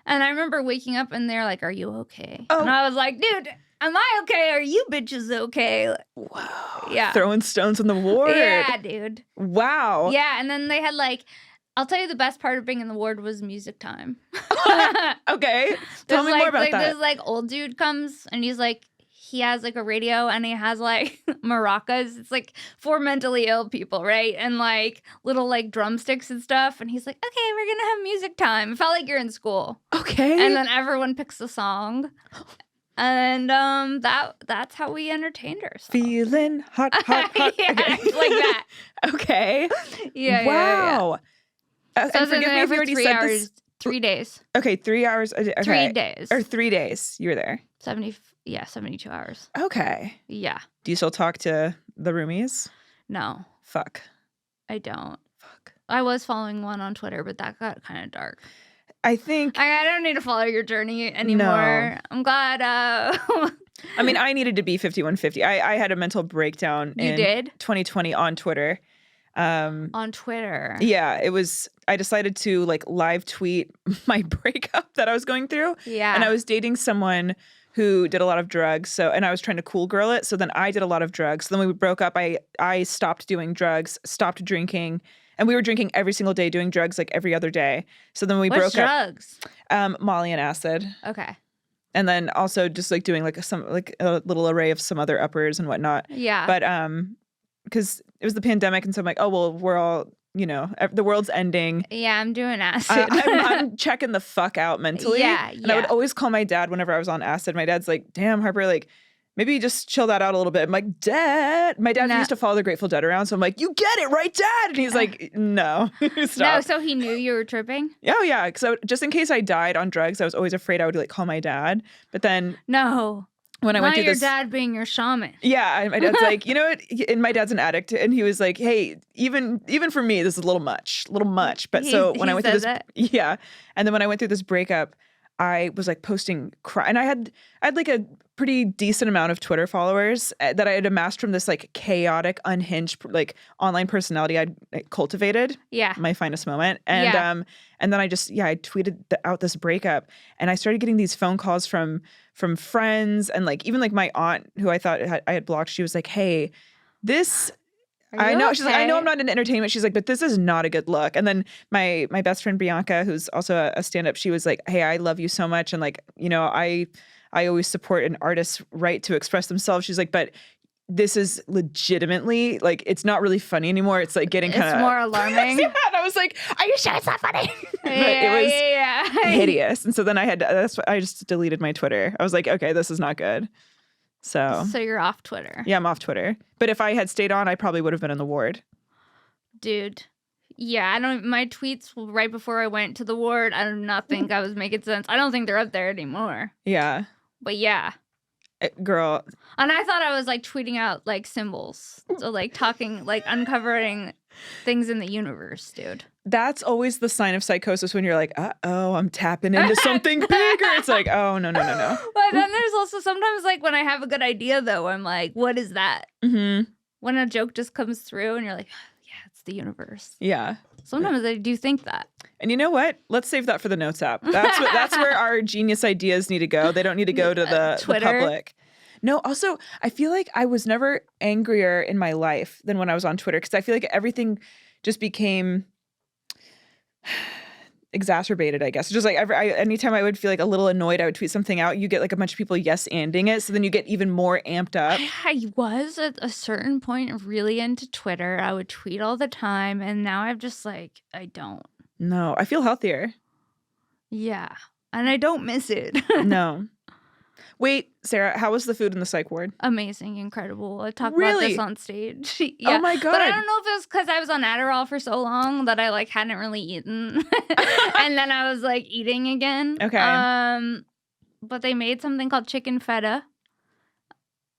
And I remember waking up and they're like, "Are you okay?" Oh. And I was like, "Dude, am I okay? Are you bitches okay?" Wow. Yeah. Throwing stones in the ward. Yeah, dude. Wow. Yeah, and then they had I'll tell you the best part of being in the ward was music time. Okay. Tell me more about that. This old dude comes and he has a radio and he has maracas. It's for mentally ill people, right? And little drumsticks and stuff. And he's like, "Okay, we're gonna have music time." It felt like you're in school. Okay. And then everyone picks a song. And that's how we entertained ourselves. Feeling hot. Yeah, Okay. like that. Okay. Yeah. Wow. So I was in forgive me there if you for already 3 said hours. this. 3 days. Okay, 3 hours. Okay. 3 days. Or 3 days you were there. 72 hours. Okay. Yeah. Do you still talk to the roomies? No, Fuck. I don't. Fuck. I was following one on Twitter, but that got kind of dark. I think. I don't need to follow your journey anymore. No. I'm glad. I mean, I needed to be 5150. I had a mental breakdown You in did? 2020 on Twitter. On Twitter. Yeah, it was. I decided to like live tweet my breakup that I was going through. Yeah. And I was dating someone who did a lot of drugs. So, and I was trying to cool girl it. So then I did a lot of drugs. So then we broke up. I stopped doing drugs, stopped drinking. And we were drinking every single day, doing drugs like every other day. So then we What's broke drugs? up. Molly and acid. Okay. And then also just like doing like a little array of some other uppers and whatnot. Yeah. But because it was the pandemic, and so I'm like, oh well, we're all, you know, the world's ending. Yeah, I'm doing acid. I'm checking the fuck out mentally. Yeah, And I would always call my dad whenever I was on acid. My dad's like, damn, Harper, like, maybe just chill that out a little bit. I'm like, Dad. My dad used to follow the Grateful Dead around. So I'm like, you get it, right, Dad? And he's like, no, stop. No, so he knew you were tripping? Oh, yeah. So just in case I died on drugs, I was always afraid I would like call my dad. But then No. when I went through your this, dad being your shaman. yeah, and my dad's like, you know what? And my dad's an addict, and he was like, hey, even for me, this is a little much. But so when I went through this, yeah, and then when I went through this breakup, I was like posting and I had like a pretty decent amount of Twitter followers that I had amassed from this like chaotic, unhinged like online personality I'd cultivated. Yeah, my finest moment. And and then I tweeted out this breakup, and I started getting these phone calls from friends, and like even like my aunt who I thought I had blocked. She was like, "Hey, this." I know. Okay? She's like, I know I'm not in entertainment. She's like, but this is not a good look. And then my best friend Bianca, who's also a stand-up, she was like, hey, I love you so much. And like, you know, I always support an artist's right to express themselves. She's like, but this is legitimately like, it's not really funny anymore. It's like getting kind of more alarming. Yeah, and I was like, are you sure it's not funny? But it was hideous. And so then I just deleted my Twitter. I was like, okay, this is not good. So you're off Twitter. Yeah, I'm off Twitter. But if I had stayed on, I probably would have been in the ward. Dude. Yeah, my tweets right before I went to the ward, I do not think I was making sense. I don't think they're up there anymore. Yeah. But yeah. Girl. And I thought I was like tweeting out like symbols. So like talking, like uncovering things in the universe, dude. That's always the sign of psychosis when you're like, uh-oh, I'm tapping into something bigger. It's like, oh, no. But then there's also sometimes like when I have a good idea, though, I'm like, what is that? Mm-hmm. When a joke just comes through and you're like, yeah, it's the universe. Yeah. Sometimes I do think that. And you know what? Let's save that for the Notes app. That's where our genius ideas need to go. They don't need to go to the public. No, also, I feel like I was never angrier in my life than when I was on Twitter, because I feel like everything just became exacerbated, I guess. Just like anytime I would feel like a little annoyed, I would tweet something out. You get like a bunch of people yes-anding it, so then you get even more amped up. I was at a certain point really into Twitter. I would tweet all the time, and now I'm just like, I don't. No, I feel healthier. Yeah. And I don't miss it. No. Wait, Sarah, how was the food in the psych ward? Amazing, incredible. I talked about this on stage. Yeah. Oh my God. But I don't know if it was because I was on Adderall for so long that I like hadn't really eaten. And then I was like eating again. Okay. But they made something called chicken feta.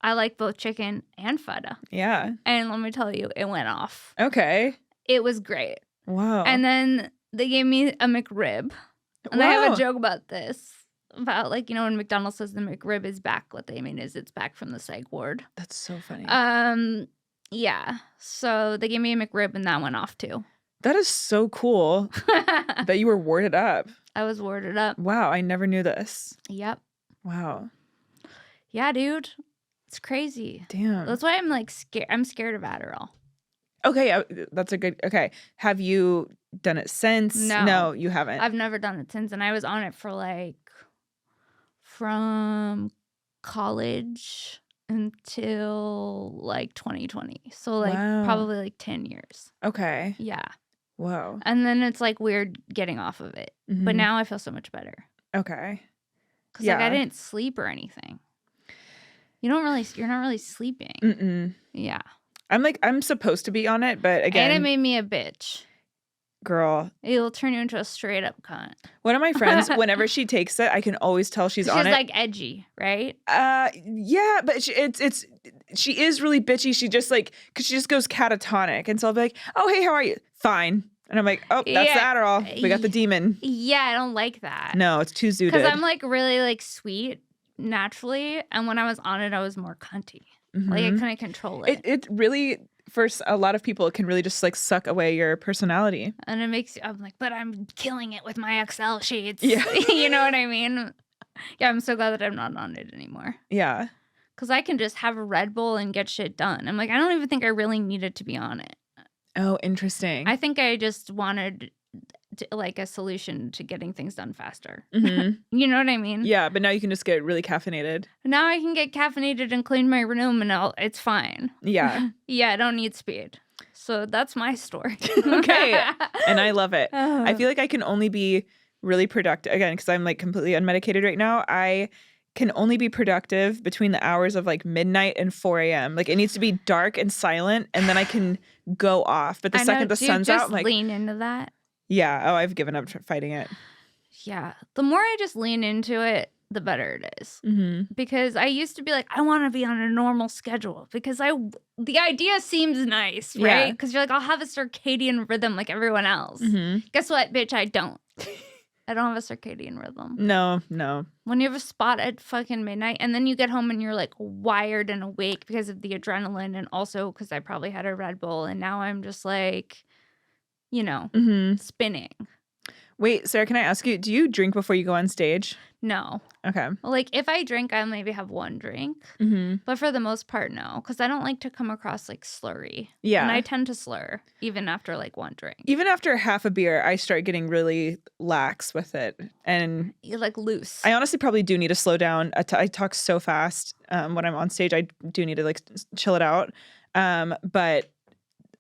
I like both chicken and feta. Yeah. And let me tell you, it went off. Okay. It was great. Wow. And then they gave me a McRib. And I have a joke about this. About like, you know, when McDonald's says the McRib is back, what they mean is it's back from the psych ward. That's so funny. Yeah. So they gave me a McRib and that went off too. That is so cool that you were warded up. I was warded up. Wow, I never knew this. Yep. Wow. Yeah, dude. It's crazy. Damn. That's why I'm like scared. I'm scared of Adderall. Okay, that's a good. Okay, have you done it since? No, you haven't. I've never done it since, and I was on it for like from college until like 2020. So like probably like 10 years. Okay. Yeah. Whoa. And then it's like weird getting off of it. Mm-hmm. But now I feel so much better. Okay. Because like I didn't sleep or anything. You're not really sleeping. Mm-mm. Yeah. I'm supposed to be on it, but again. And it made me a bitch. Girl. It'll turn you into a straight up cunt. One of my friends, whenever she takes it, I can always tell she's on it. She's like edgy, right? Yeah, but she is really bitchy. She just like, because she just goes catatonic. And so I'll be like, oh, hey, how are you? Fine. And I'm like, oh, that's the Adderall. We got the demon. Yeah, I don't like that. No, it's too zooted. Because I'm like really like sweet naturally. And when I was on it, I was more cunty. Like I couldn't control it. It really, for a lot of people, it can really just like suck away your personality. And it makes I'm like, but I'm killing it with my Excel sheets. Yeah. You know what I mean? Yeah, I'm so glad that I'm not on it anymore. Yeah. Because I can just have a Red Bull and get shit done. I'm like, I don't even think I really needed to be on it. Oh, interesting. I think I just wanted like a solution to getting things done faster. You know what I mean? Yeah, but now you can just get really caffeinated. Now I can get caffeinated and clean my room and it's fine. Yeah. Yeah, I don't need speed. So that's my story. Okay. And I love it. I feel like I can only be really productive, again, because I'm like completely unmedicated right now. I can only be productive between the hours of like midnight and 4 a.m. Like it needs to be dark and silent and then I can go off. But the second the sun's out, I'm like, lean into that. Yeah. Oh, I've given up fighting it. Yeah. The more I just lean into it, the better it is. Because I used to be like, I want to be on a normal schedule because the idea seems nice, right? Because you're like, I'll have a circadian rhythm like everyone else. Guess what, bitch? I don't. I don't have a circadian rhythm. No. When you have a spot at fucking midnight and then you get home and you're like wired and awake because of the adrenaline and also because I probably had a Red Bull and now I'm just like, you know, spinning. Wait, Sarah, can I ask you, do you drink before you go on stage? No. Okay. Like if I drink, I'll maybe have one drink. But for the most part, no. Because I don't like to come across like slurry. Yeah. And I tend to slur even after like one drink. Even after half a beer, I start getting really lax with it. And you're like loose. I honestly probably do need to slow down. I talk so fast when I'm on stage. I do need to like chill it out. But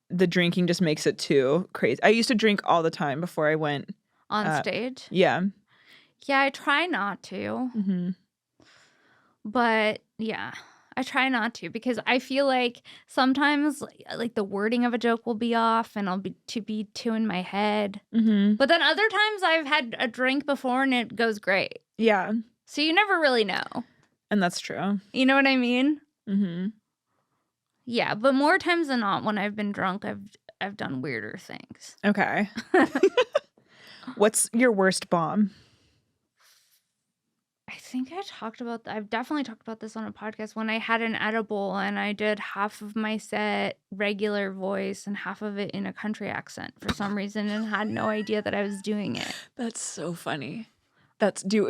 the drinking just makes it too crazy. I used to drink all the time before I went on stage. Yeah. Yeah, I try not to. But yeah, I try not to because I feel like sometimes like the wording of a joke will be off and I'll be too in my head. But then other times I've had a drink before and it goes great. Yeah. So you never really know. And that's true. You know what I mean? Yeah, but more times than not, when I've been drunk, I've done weirder things. Okay. What's your worst bomb? I think I've definitely talked about this on a podcast when I had an edible and I did half of my set regular voice and half of it in a country accent for some reason and had no idea that I was doing it. That's so funny.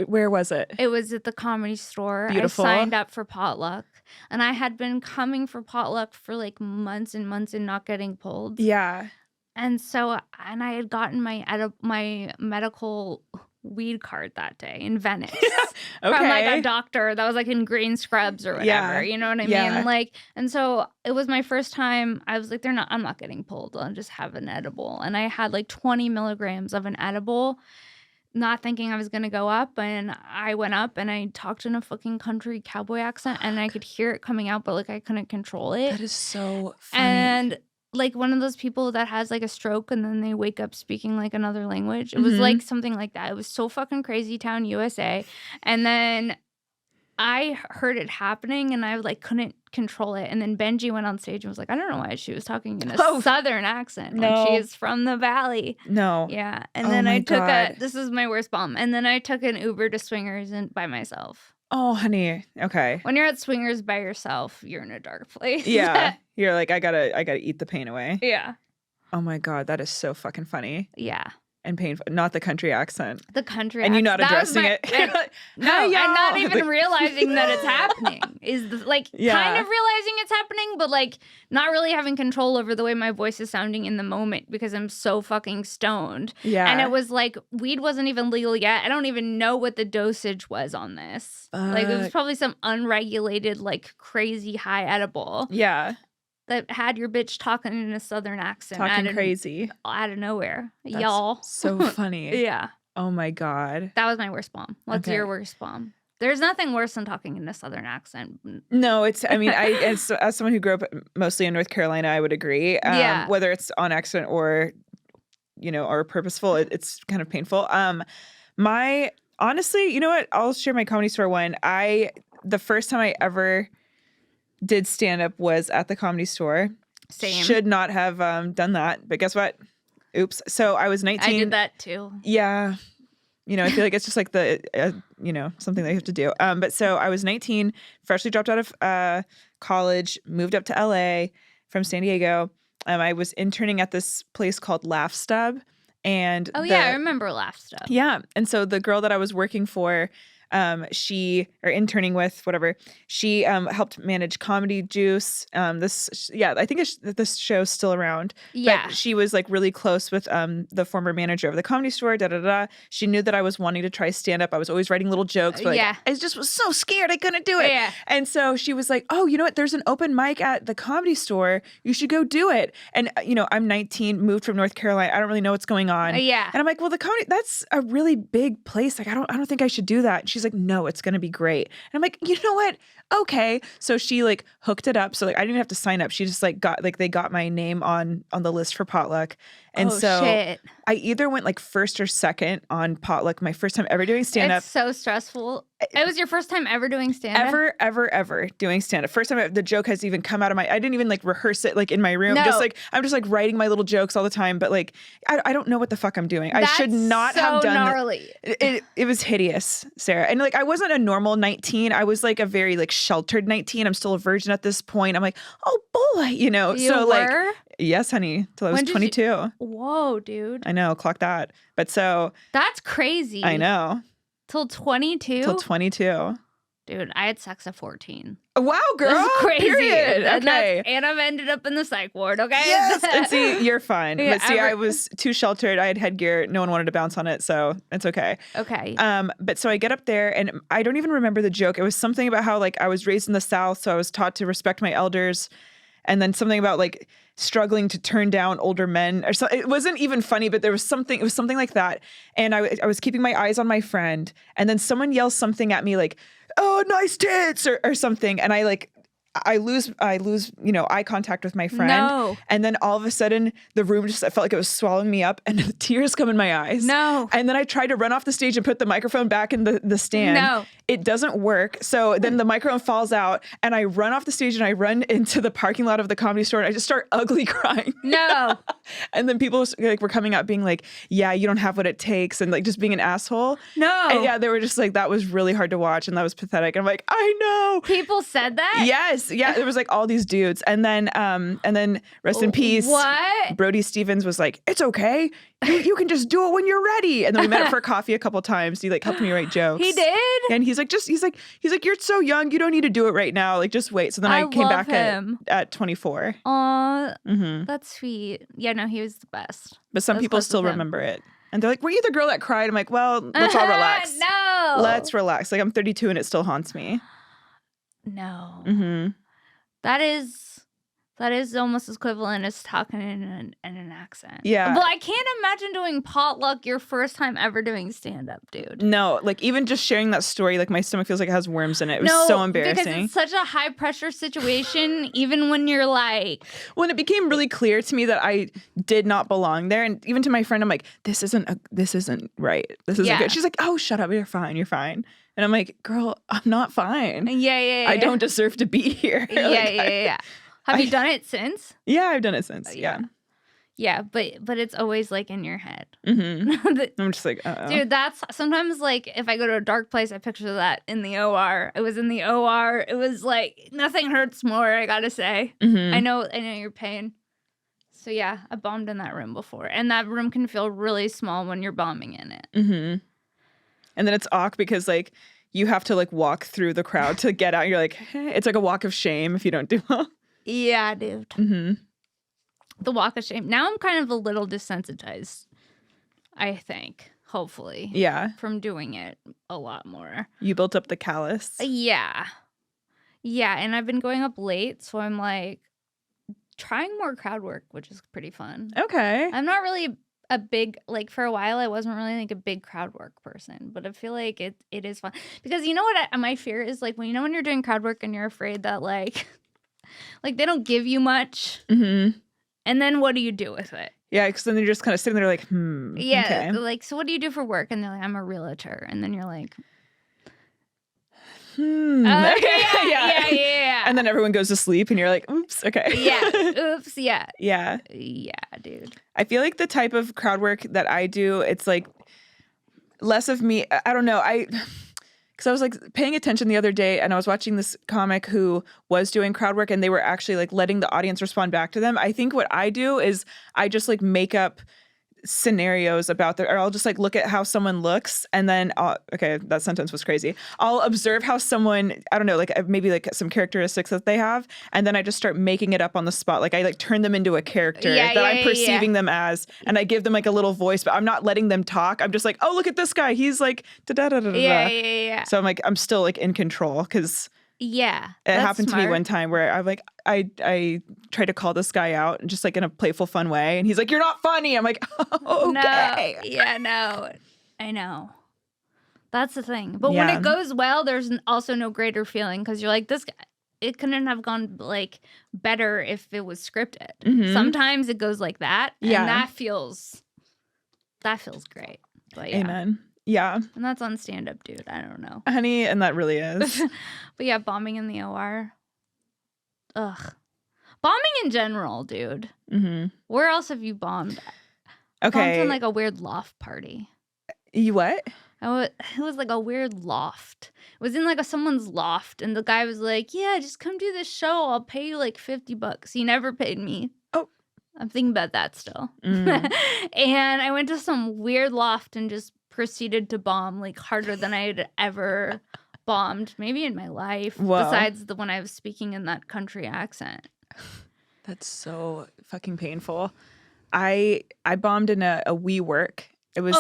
Where was it? It was at the Comedy Store. Beautiful. I signed up for potluck and I had been coming for potluck for like months and months and not getting pulled. Yeah. And I had gotten my medical weed card that day in Venice. Okay. From like a doctor that was like in green scrubs or whatever. Yeah. You know what I mean? Like, and so it was my first time. I was like, I'm not getting pulled. I'll just have an edible. And I had like 20 milligrams of an edible, not thinking I was going to go up. And I went up and I talked in a fucking country cowboy accent and I could hear it coming out, but like I couldn't control it. That is so funny. And like one of those people that has like a stroke and then they wake up speaking like another language. It was like something like that. It was so fucking crazy town, USA. And then I heard it happening and I like couldn't control it. And then Benji went on stage and was like, I don't know why she was talking in a southern accent when she's from the valley. No. Yeah. And then I took this is my worst bomb. And then I took an Uber to Swingers and by myself. Oh, honey. Okay. When you're at Swingers by yourself, you're in a dark place. Yeah. You're like, I gotta eat the pain away. Yeah. Oh my God, that is so fucking funny. Yeah. And painful. Not the country accent. The country and accent. you're not addressing it. No, I'm not even realizing that it's happening. Kind of realizing it's happening, but like not really having control over the way my voice is sounding in the moment because I'm so fucking stoned. Yeah. And it was like weed wasn't even legal yet. I don't even know what the dosage was on this. Like it was probably some unregulated, like crazy high edible. Yeah. That had your bitch talking in a southern accent. Talking crazy. Out of nowhere. That's y'all. So funny. Yeah. Oh my God. That was my worst bomb. What's your worst bomb? There's nothing worse than talking in a southern accent. No, as someone who grew up mostly in North Carolina, I would agree. Yeah. Whether it's on accent or are purposeful. It's kind of painful. Honestly, you know what? I'll share my Comedy Store one. The first time I ever did stand up was at the Comedy Store. Same. Should not have done that, but guess what? Oops. So I was 19. I did that too. Yeah. I feel like it's just like something they have to do. But so I was 19, freshly dropped out of college, moved up to LA from San Diego. I was interning at this place called Laugh Stub. And I remember Laugh Stub. Yeah. And so the girl that I was working for, interning with, whatever, she helped manage Comedy Juice. I think this show's still around. Yeah. But she was like really close with the former manager of the Comedy Store. She knew that I was wanting to try stand up. I was always writing little jokes, but I just was so scared I couldn't do it. Yeah. And so she was like, "Oh, you know what? There's an open mic at the Comedy Store. You should go do it." And I'm 19, moved from North Carolina. I don't really know what's going on. Yeah. And I'm like, "Well, that's a really big place. Like, I don't think I should do that." And she's like, "No, it's going to be great." And I'm like, "You know what? Okay." So she like hooked it up. So like I didn't even have to sign up. She just like they got my name on the list for potluck. And shit. I either went like first or second on potluck, my first time ever doing stand up. It's so stressful. It was your first time ever doing stand up? Ever doing stand up. First time the joke has even come out of I didn't even like rehearse it like in my room. No. I'm just like writing my little jokes all the time, but like I don't know what the fuck I'm doing. I should not have done gnarly. It was hideous, Sarah. And like I wasn't a normal 19. I was like a very like sheltered 19. I'm still a virgin at this point. I'm like, "Oh boy," You so were? like yes, honey, till I was 22. Whoa, dude. I know, clock that. But so That's crazy. I know. Till 22? Till 22. Dude, I had sex at 14. Wow, girl. That's crazy. Period. Okay. And I've ended up in the psych ward, okay? Yes. And see, you're fine. Yeah, but see, I was too sheltered. I had headgear. No one wanted to bounce on it, so it's okay. Okay. But so I get up there, and I don't even remember the joke. It was something about how like I was raised in the South, so I was taught to respect my elders, and then something about like struggling to turn down older men, or so. It wasn't even funny, but there was something. It was something like that, and I was keeping my eyes on my friend, and then someone yells something at me like, "Oh, nice tits," or something, and I lose eye contact with my friend. No. And then all of a sudden the room I felt like it was swallowing me up, and the tears come in my eyes. No. And then I tried to run off the stage and put the microphone back in the stand. No. It doesn't work. So then the microphone falls out, and I run off the stage and I run into the parking lot of the Comedy Store, and I just start ugly crying. No. And then people like were coming out being like, "Yeah, you don't have what it takes," and like just being an asshole. No. And yeah, they were just like, that was really hard to watch, and that was pathetic. And I'm like, I know. People said that? Yes. Yeah. There was like all these dudes. And then rest in peace. What? Brody Stevens was like, "It's okay. You can just do it when you're ready." And then we met up for coffee a couple times. He like helped me write jokes. He did? And he's like, "You're so young. You don't need to do it right now. Like, just wait." So then I came love back him. at 24. Aw, Mm-hmm. that's sweet. Yeah, no, he was the best. But some I was people close still with him. remember it. And they're like, "Were you the girl that cried?" I'm like, "Well, let's all relax. No. Let's relax." Like, I'm 32 and it still haunts me. No. Mm-hmm. That is almost as equivalent as talking in an accent. Yeah. Well, I can't imagine doing potluck your first time ever doing stand-up, dude. No, like even just sharing that story, like my stomach feels like it has worms in it. It was so embarrassing. Because it's such a high-pressure situation, even when you're like... When it became really clear to me that I did not belong there, and even to my friend, I'm like, this isn't right. This isn't good. She's like, "Oh, shut up. You're fine. You're fine." And I'm like, "Girl, I'm not fine. Yeah. I don't deserve to be here." Yeah. Have you done it since? Yeah, I've done it since. Yeah. Yeah, but it's always like in your head. Mm-hmm. I'm just like, uh-oh. Dude, that's sometimes like if I go to a dark place, I picture that in the OR. I was in the OR. It was like nothing hurts more, I gotta say. Mm-hmm. I know your pain. So yeah, I bombed in that room before. And that room can feel really small when you're bombing in it. Mm-hmm. And then it's awkward because like you have to like walk through the crowd to get out. You're like, hey. It's like a walk of shame if you don't do well. Yeah, dude. Mm-hmm. The walk of shame. Now I'm kind of a little desensitized, I think, hopefully. Yeah. From doing it a lot more. You built up the callus. Yeah. Yeah, and I've been going up late, so I'm like trying more crowd work, which is pretty fun. Okay. I'm not really a big, like for a while, I wasn't really like a big crowd work person, but I feel like it is fun. Because you know what my fear is? Like, when you're doing crowd work and you're afraid that like they don't give you much. Mm-hmm. And then what do you do with it? Yeah, because then you're just kind of sitting there like, Yeah, okay. like, so what do you do for work? And they're like, I'm a realtor. And then you're like, okay. Yeah. And then everyone goes to sleep and you're like, oops, okay. Yeah, oops, yeah. Yeah, dude. I feel like the type of crowd work that I do, it's like less of me. I don't know. Because I was like paying attention the other day and I was watching this comic who was doing crowd work and they were actually like letting the audience respond back to them. I think what I do is I just like make up scenarios about or I'll just like look at how someone looks and then okay, that sentence was crazy. I'll observe how someone, I don't know, like maybe like some characteristics that they have, and then I just start making it up on the spot. Like I like turn them into a character that I'm perceiving them as, and I give them like a little voice, but I'm not letting them talk. I'm just like, oh, look at this guy. He's like da-da-da-da-da. Yeah. So I'm like, I'm still like in control because it happened to me one time where I'm like, I tried to call this guy out and just like in a playful, fun way. And he's like, you're not funny. I'm like, oh, okay. No. Yeah, no. I know. That's the thing. But when it goes well, there's also no greater feeling because you're like, this guy, it couldn't have gone like better if it was scripted. Mm-hmm. Sometimes it goes like that. And that feels great. But Amen. Yeah. And that's on stand-up, dude. I don't know. Honey, and that really is. But yeah, bombing in the OR. Ugh. Bombing in general, dude. Mm-hmm. Where else have you bombed? Okay. Bombed in like a weird loft party. You what? It was like a weird loft. It was in like someone's loft, and the guy was like, yeah, just come do this show. I'll pay you like $50. He never paid me. Oh. I'm thinking about that still. Mm. And I went to some weird loft and just proceeded to bomb like harder than I had ever bombed maybe in my life. Whoa. Besides the when I was speaking in that country accent. That's so fucking painful. I bombed in a WeWork. It was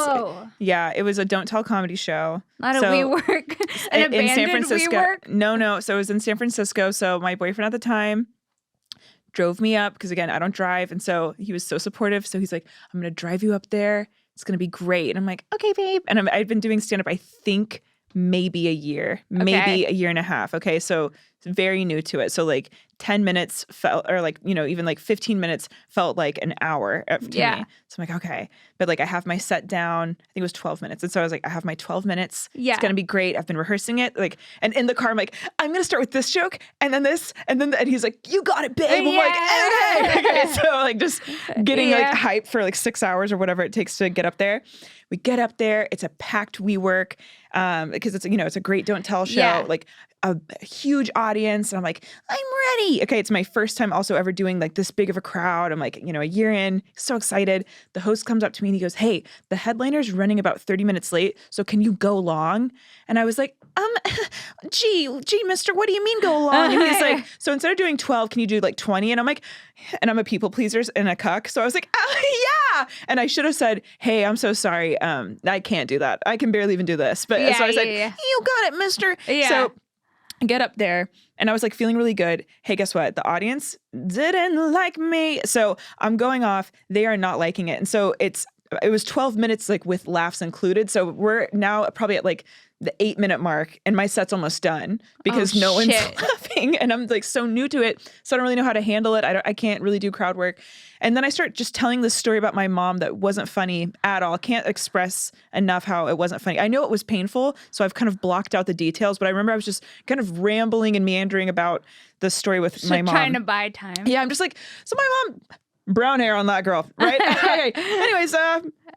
it was a Don't Tell comedy show. Not a WeWork. An in San Francisco. WeWork? No. So it was in San Francisco. So my boyfriend at the time drove me up because again, I don't drive, and so he was so supportive. So he's like, I'm gonna drive you up there. It's gonna be great. And I'm like, okay, babe. And I've been doing stand up, I think maybe a year, maybe a year and a half. Okay, so it's very new to it. So like 10 minutes felt, or like, you know, even like 15 minutes felt like an hour to me. So I'm like, okay. But like I have my set down, I think it was 12 minutes. And so I was like, I have my 12 minutes. Yeah. It's going to be great. I've been rehearsing it. Like, and in the car, I'm like, I'm going to start with this joke and then this. And then, and he's like, you got it, babe. I'm like, okay. So like just getting like hype for like 6 hours or whatever it takes to get up there. We get up there. It's a packed WeWork because it's, you know, it's a great Don't Tell show. Like a huge audience. And I'm like, I'm ready. Okay. It's my first time also ever doing like this big of a crowd. I'm like, you know, a year in, so excited. The host comes up to me and he goes, hey, the headliner's running about 30 minutes late. So can you go long? And I was like, gee, mister, what do you mean go long? And he's like, so instead of doing 12, can you do like 20? And I'm like, and I'm a people pleaser and a cuck. So I was like, yeah. And I should have said, hey, I'm so sorry. I can't do that. I can barely even do this. But so I said, you got it, mister. Yeah. So I get up there and I was like feeling really good. Hey, guess what? The audience didn't like me. So I'm going off. They are not liking it. And so it was 12 minutes like with laughs included. So we're now probably at like the 8-minute mark and my set's almost done because no one's laughing and I'm like so new to it. So I don't really know how to handle it. I can't really do crowd work. And then I start just telling this story about my mom that wasn't funny at all. I can't express enough how it wasn't funny. I know it was painful, so I've kind of blocked out the details, but I remember I was just kind of rambling and meandering about the story with my mom. Trying to buy time. Yeah, I'm just like, so my mom, brown hair on that girl, right? Okay. Anyways,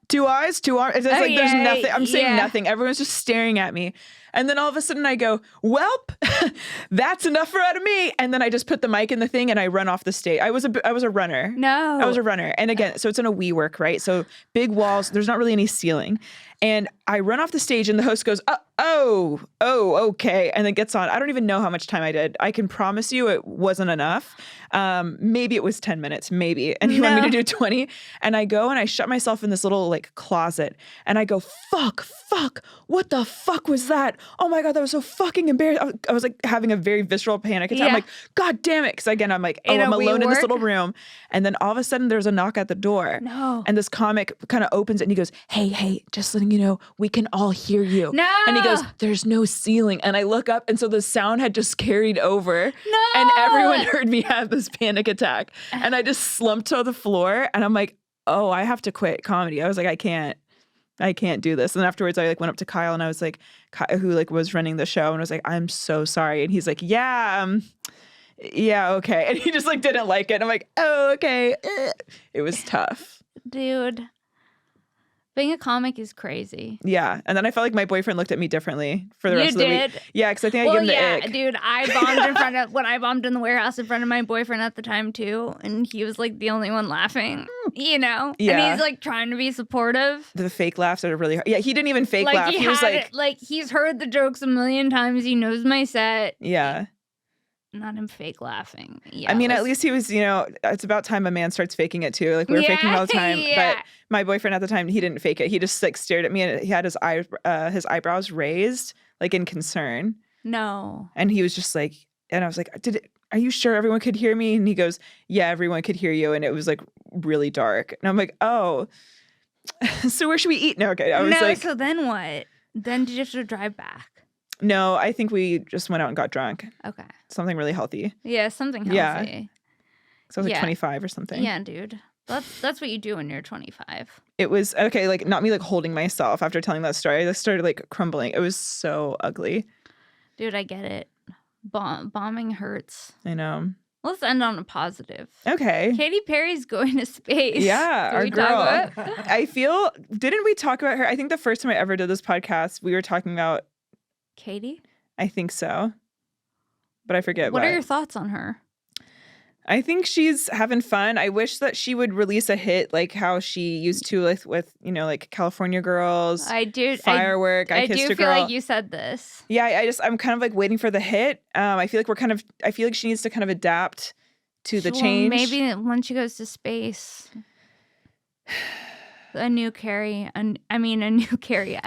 2 eyes, 2 arms. It's like there's nothing. I'm saying nothing. Everyone's just staring at me. And then all of a sudden I go, welp, that's enough out of me. And then I just put the mic in the thing and I run off the stage. I was a runner. No. I was a runner. And again, so it's in a WeWork, right? So big walls, there's not really any ceiling. And I run off the stage and the host goes, okay. And then gets on. I don't even know how much time I did. I can promise you it wasn't enough. Maybe it was 10 minutes, maybe. And he wanted me to do 20. And I go and I shut myself in this little like closet and I go, fuck, what the fuck was that? Oh my God, that was so fucking embarrassing. I was like having a very visceral panic attack. I'm like, God damn it. Cause again, I'm like, I'm alone in this little room. And then all of a sudden there's a knock at the door. No. And this comic kind of opens it and he goes, hey, just letting we can all hear you. No. And he goes, there's no ceiling. And I look up, and so the sound had just carried over. No. And everyone heard me have this panic attack. And I just slumped to the floor, and I'm like, oh, I have to quit comedy. I was like, I can't do this. And afterwards, I went up to Kyle, and I was like, who was running the show, and I was like, I'm so sorry. And he's like, yeah, okay. And he just didn't like it. I'm like, oh, okay. It was tough. Dude, being a comic is crazy. Yeah. And then I felt like my boyfriend looked at me differently for the rest of the week. Yeah, because I think I gave him the ick. Dude, I bombed when I bombed in the warehouse in front of my boyfriend at the time too, and he was the only one laughing, Yeah. And he's trying to be supportive. The fake laughs are really hard. Yeah, he didn't even fake laugh. He was he's heard the jokes a million times. He knows my set. Yeah. Not him fake laughing. Yeah, I mean, at least he was, it's about time a man starts faking it too. We were faking all the time. Yeah. But my boyfriend at the time, he didn't fake it. He just stared at me, and he had his eyebrows raised in concern. No. And he was just and I was like, are you sure everyone could hear me? And he goes, yeah, everyone could hear you. And it was really dark. And I'm like, oh, so where should we eat? No, okay. I was so then what? Then did you have to drive back? No, I think we just went out and got drunk. Okay. Something really healthy. Yeah, something healthy. Yeah. So I was 25 or something. Yeah, dude. That's what you do when you're 25. It was, okay, not me holding myself after telling that story. I just started crumbling. It was so ugly. Dude, I get it. Bombing hurts. I know. Let's end on a positive. Okay. Katy Perry's going to space. Yeah, Did our we girl. talk about Didn't we talk about her? I think the first time I ever did this podcast, we were talking about Katy? I think so. But I forget what. What are your thoughts on her? I think she's having fun. I wish that she would release a hit how she used to with California Girls. I do. Firework. I Kissed a Girl. I do feel like you said this. Yeah, I'm kind of waiting for the hit. I feel like I feel like she needs to kind of adapt to the change. Maybe when she goes to space. A new Katy, a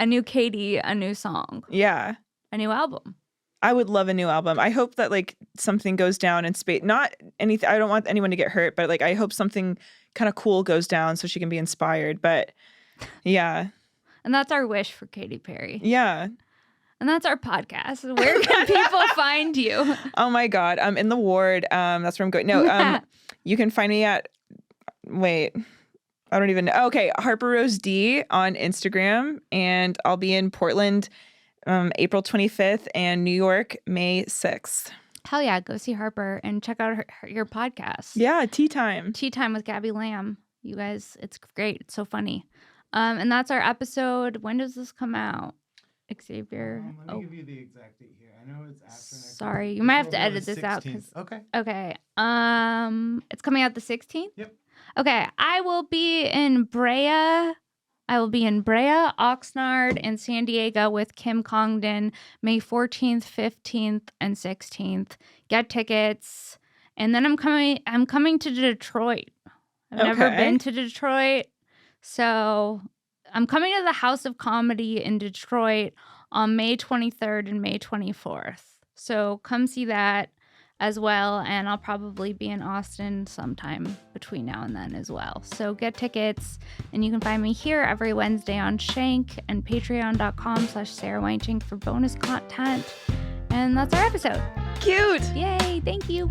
new Katy, a new song. Yeah. A new album. I would love a new album. I hope that something goes down in space. Not anything. I don't want anyone to get hurt, but I hope something kind of cool goes down so she can be inspired. But yeah. And that's our wish for Katy Perry. Yeah. And that's our podcast. Where can people find you? Oh my God. I'm in the ward. That's where I'm going. No, you can find me at, wait, I don't even know. Okay. Harper-Rose D on Instagram. And I'll be in Portland April 25th and New York, May 6th. Hell yeah. Go see Harper and check out your podcast. Yeah. Tea Time. Tea Time with Gabby Lamb. You guys, it's great. It's so funny. And that's our episode. When does this come out? Xavier. Let me give you the exact date here. I know it's after next Sorry. week. You might have to edit this out. Okay. Okay. It's coming out the 16th? Yep. Okay. I will be in Brea, Oxnard, and San Diego with Kim Congdon May 14th, 15th, and 16th. Get tickets. And then I'm coming to Detroit. I've never been to Detroit. So I'm coming to the House of Comedy in Detroit on May 23rd and May 24th. So come see that as well. And I'll probably be in Austin sometime between now and then as well. So get tickets. And you can find me here every Wednesday on Shenk and patreon.com/Sara Weinshenk for bonus content. And that's our episode. Cute. Yay. Thank you.